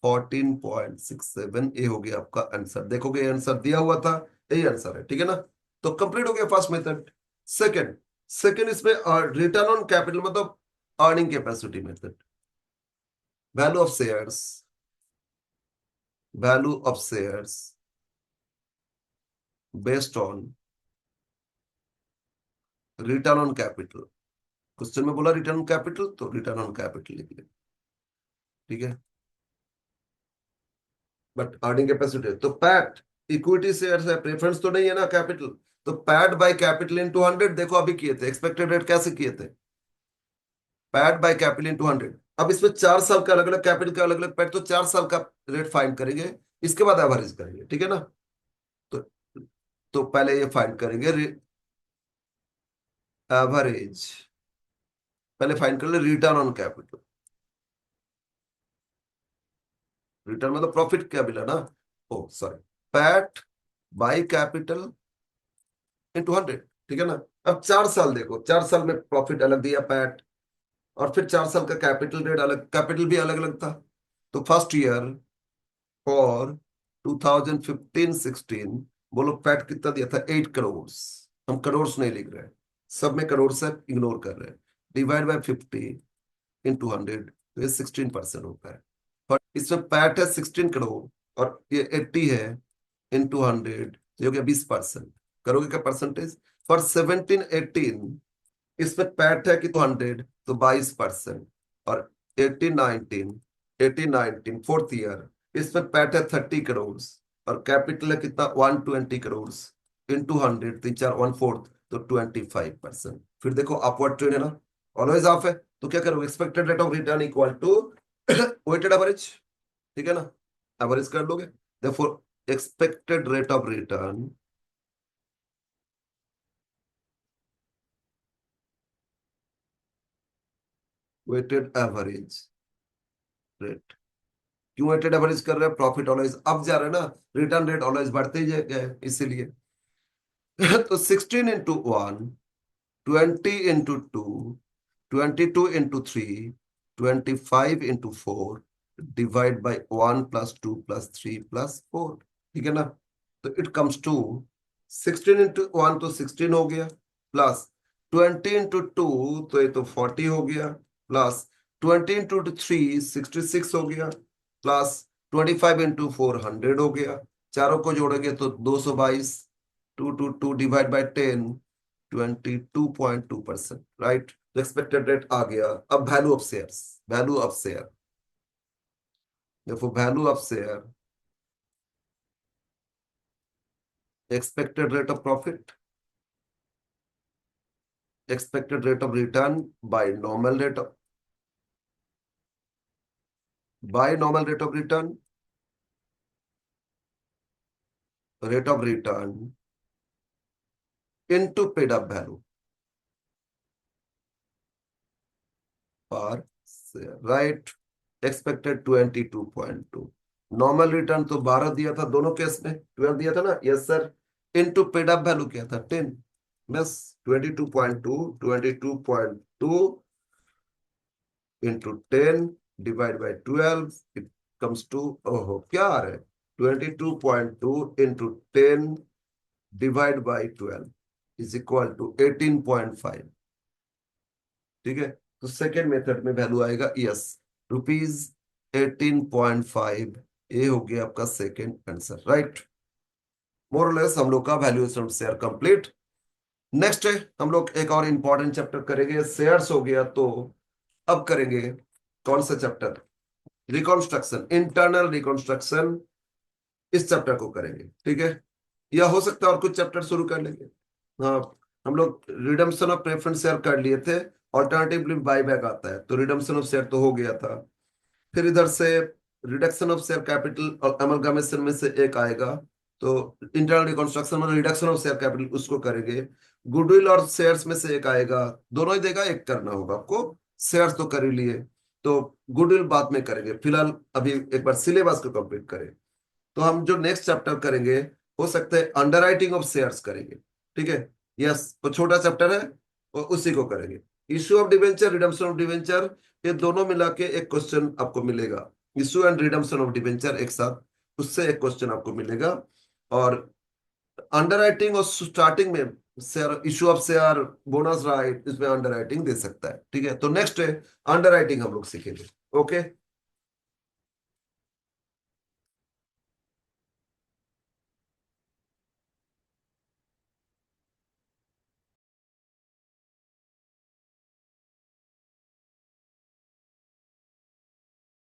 14.67, ये हो गया आपका आंसर। देखोगे ये आंसर दिया हुआ था, यही आंसर है, ठीक है ना। तो कंप्लीट हो गया फर्स्ट मेथड। सेकंड, इसमें रिटर्न ऑन कैपिटल मतलब earning capacity method. Value of shares, value of shares based on return on capital. Question में बोला रिटर्न ऑन कैपिटल, तो रिटर्न ऑन कैपिटल लिख ले, ठीक है। बट अर्निंग कैपेसिटी तो पैट, इक्विटी शेयर्स है, प्रेफरेंस तो नहीं है ना कैपिटल। तो पैट बाय कैपिटल इनटू 100, देखो अभी किए थे, एक्सपेक्टेड रेट कैसे किए थे, पैट बाय कैपिटल इनटू 100। अब इसमें 4 साल का अलग अलग कैपिटल का अलग अलग पैट, तो 4 साल का रेट फाइंड करेंगे, इसके बाद एवरेज करेंगे, ठीक है ना। तो पहले ये फाइंड करेंगे एवरेज, पहले फाइंड कर ले रिटर्न ऑन कैपिटल। रिटर्न मतलब प्रॉफिट क्या मिला ना, oh sorry, PAT by capital into 100, ठीक है ना। अब 4 साल देखो, 4 साल में प्रॉफिट अलग दिया पैट, और फिर 4 साल का कैपिटल रेट अलग, कैपिटल भी अलग अलग था। तो फर्स्ट ईयर फॉर 2015-16, बोलो पैट कितना दिया था, 8 करोड़। हम करोड़ नहीं लिख रहे हैं, सब में करोड़ से इग्नोर कर रहे हैं। डिवाइड बाय 50 into 100, तो ये 16% होता है। और इसमें पैट है 16 करोड़, और ये 80 है, इंटू 100, जो कि 20%। करोगे क्या परसेंटेज, फॉर 17-18 इसमें पैट है कि 200, तो 22%। और 18-19 फोर्थ ईयर, इसमें पैट है 30 करोड़, और कैपिटल है कितना 120 करोड़, इंटू 100, 3 4 1/4, तो 25%। फिर देखो अपवर्ड ट्रेंड है ना, ऑलवेज ऑफ है, तो क्या करोगे, expected rate of return equal to weighted average, ठीक है ना, एवरेज कर लोगे। देखो expected rate of return weighted average rate. क्यों वेटेड एवरेज कर रहे हैं? प्रॉफिट ऑलवेज अप जा रहा है ना, रिटर्न रेट ऑलवेज बढ़ते ही गए इसीलिए। तो 16 into 1, 20 into 2, 22 into 3, 25 into 4, divide by 1 + 2 + 3 + 4। ठीक है ना? तो इट कम्स टू 16 into 1 तो 16 हो गया, प्लस 20 into 2 तो ये तो 40 हो गया, प्लस 20 into 3 66 हो गया, प्लस 25 into 4 100 हो गया। चारों को जोड़ेंगे तो 222। 2 डिवाइड बाई 10, 22.2%। राइट? तो एक्सपेक्टेड रेट आ गया। अब value of shares, value of share, देखो value of share, expected rate of profit, expected rate of return by normal rate of, by normal rate of return, rate of return into paid up value per share. Right? Expected 22.2, normal return तो 12 दिया था, दोनों case में 12 दिया था ना, yes sir. Into paid up value क्या था? 10। बस 22.2, 22.2 into 10 divide by 12, it comes to, ओहो क्या आ रहा है, 22.2 into 10 divide by 12 is equal to 18.5। ठीक है? तो सेकेंड मेथड में वैल्यू आएगा, यस, ₹18.5। ये हो गया आपका second answer. Right? More less हम लोग का वैल्यूएशन शेयर कंप्लीट। नेक्स्ट है हम लोग एक और इंपॉर्टेंट चैप्टर करेंगे, शेयर्स हो गया तो अब करेंगे कौन सा चैप्टर? रिकॉन्स्ट्रक्शन, इंटरनल रिकॉन्स्ट्रक्शन, इस चैप्टर को करेंगे। ठीक है? या हो सकता है और कुछ चैप्टर शुरू कर लेंगे। हाँ, हम लोग रिडम्पशन ऑफ प्रेफरेंस शेयर कर लिए थे, ऑल्टरनेटिवली बायबैक आता है, तो रिडम्पशन ऑफ शेयर तो हो गया था। फिर इधर से रिडक्शन ऑफ शेयर कैपिटल और अमलगामेशन में से एक आएगा, तो इंटरनल रिकॉन्स्ट्रक्शन में रिडक्शन ऑफ शेयर कैपिटल उसको करेंगे। गुडविल और शेयर्स में से एक आएगा, दोनों ही देगा, एक करना होगा आपको। शेयर्स तो कर ही लिए, तो गुडविल बाद में करेंगे, फिलहाल अभी एक बार सिलेबस को कंप्लीट करें। तो हम जो नेक्स्ट चैप्टर करेंगे, हो सकता है अंडरराइटिंग ऑफ शेयर्स करेंगे। ठीक है? यस, वो छोटा चैप्टर है और उसी को करेंगे। Issue of debenture, redemption of debenture, ये दोनों मिला के एक क्वेश्चन आपको मिलेगा। Issue and redemption of debenture एक साथ, उससे एक क्वेश्चन आपको मिलेगा। और अंडरराइटिंग और स्टार्टिंग में share, issue of share, bonus right, इसमें अंडरराइटिंग दे सकता है। ठीक है? तो नेक्स्ट है अंडरराइटिंग हम लोग सीखेंगे। ओके।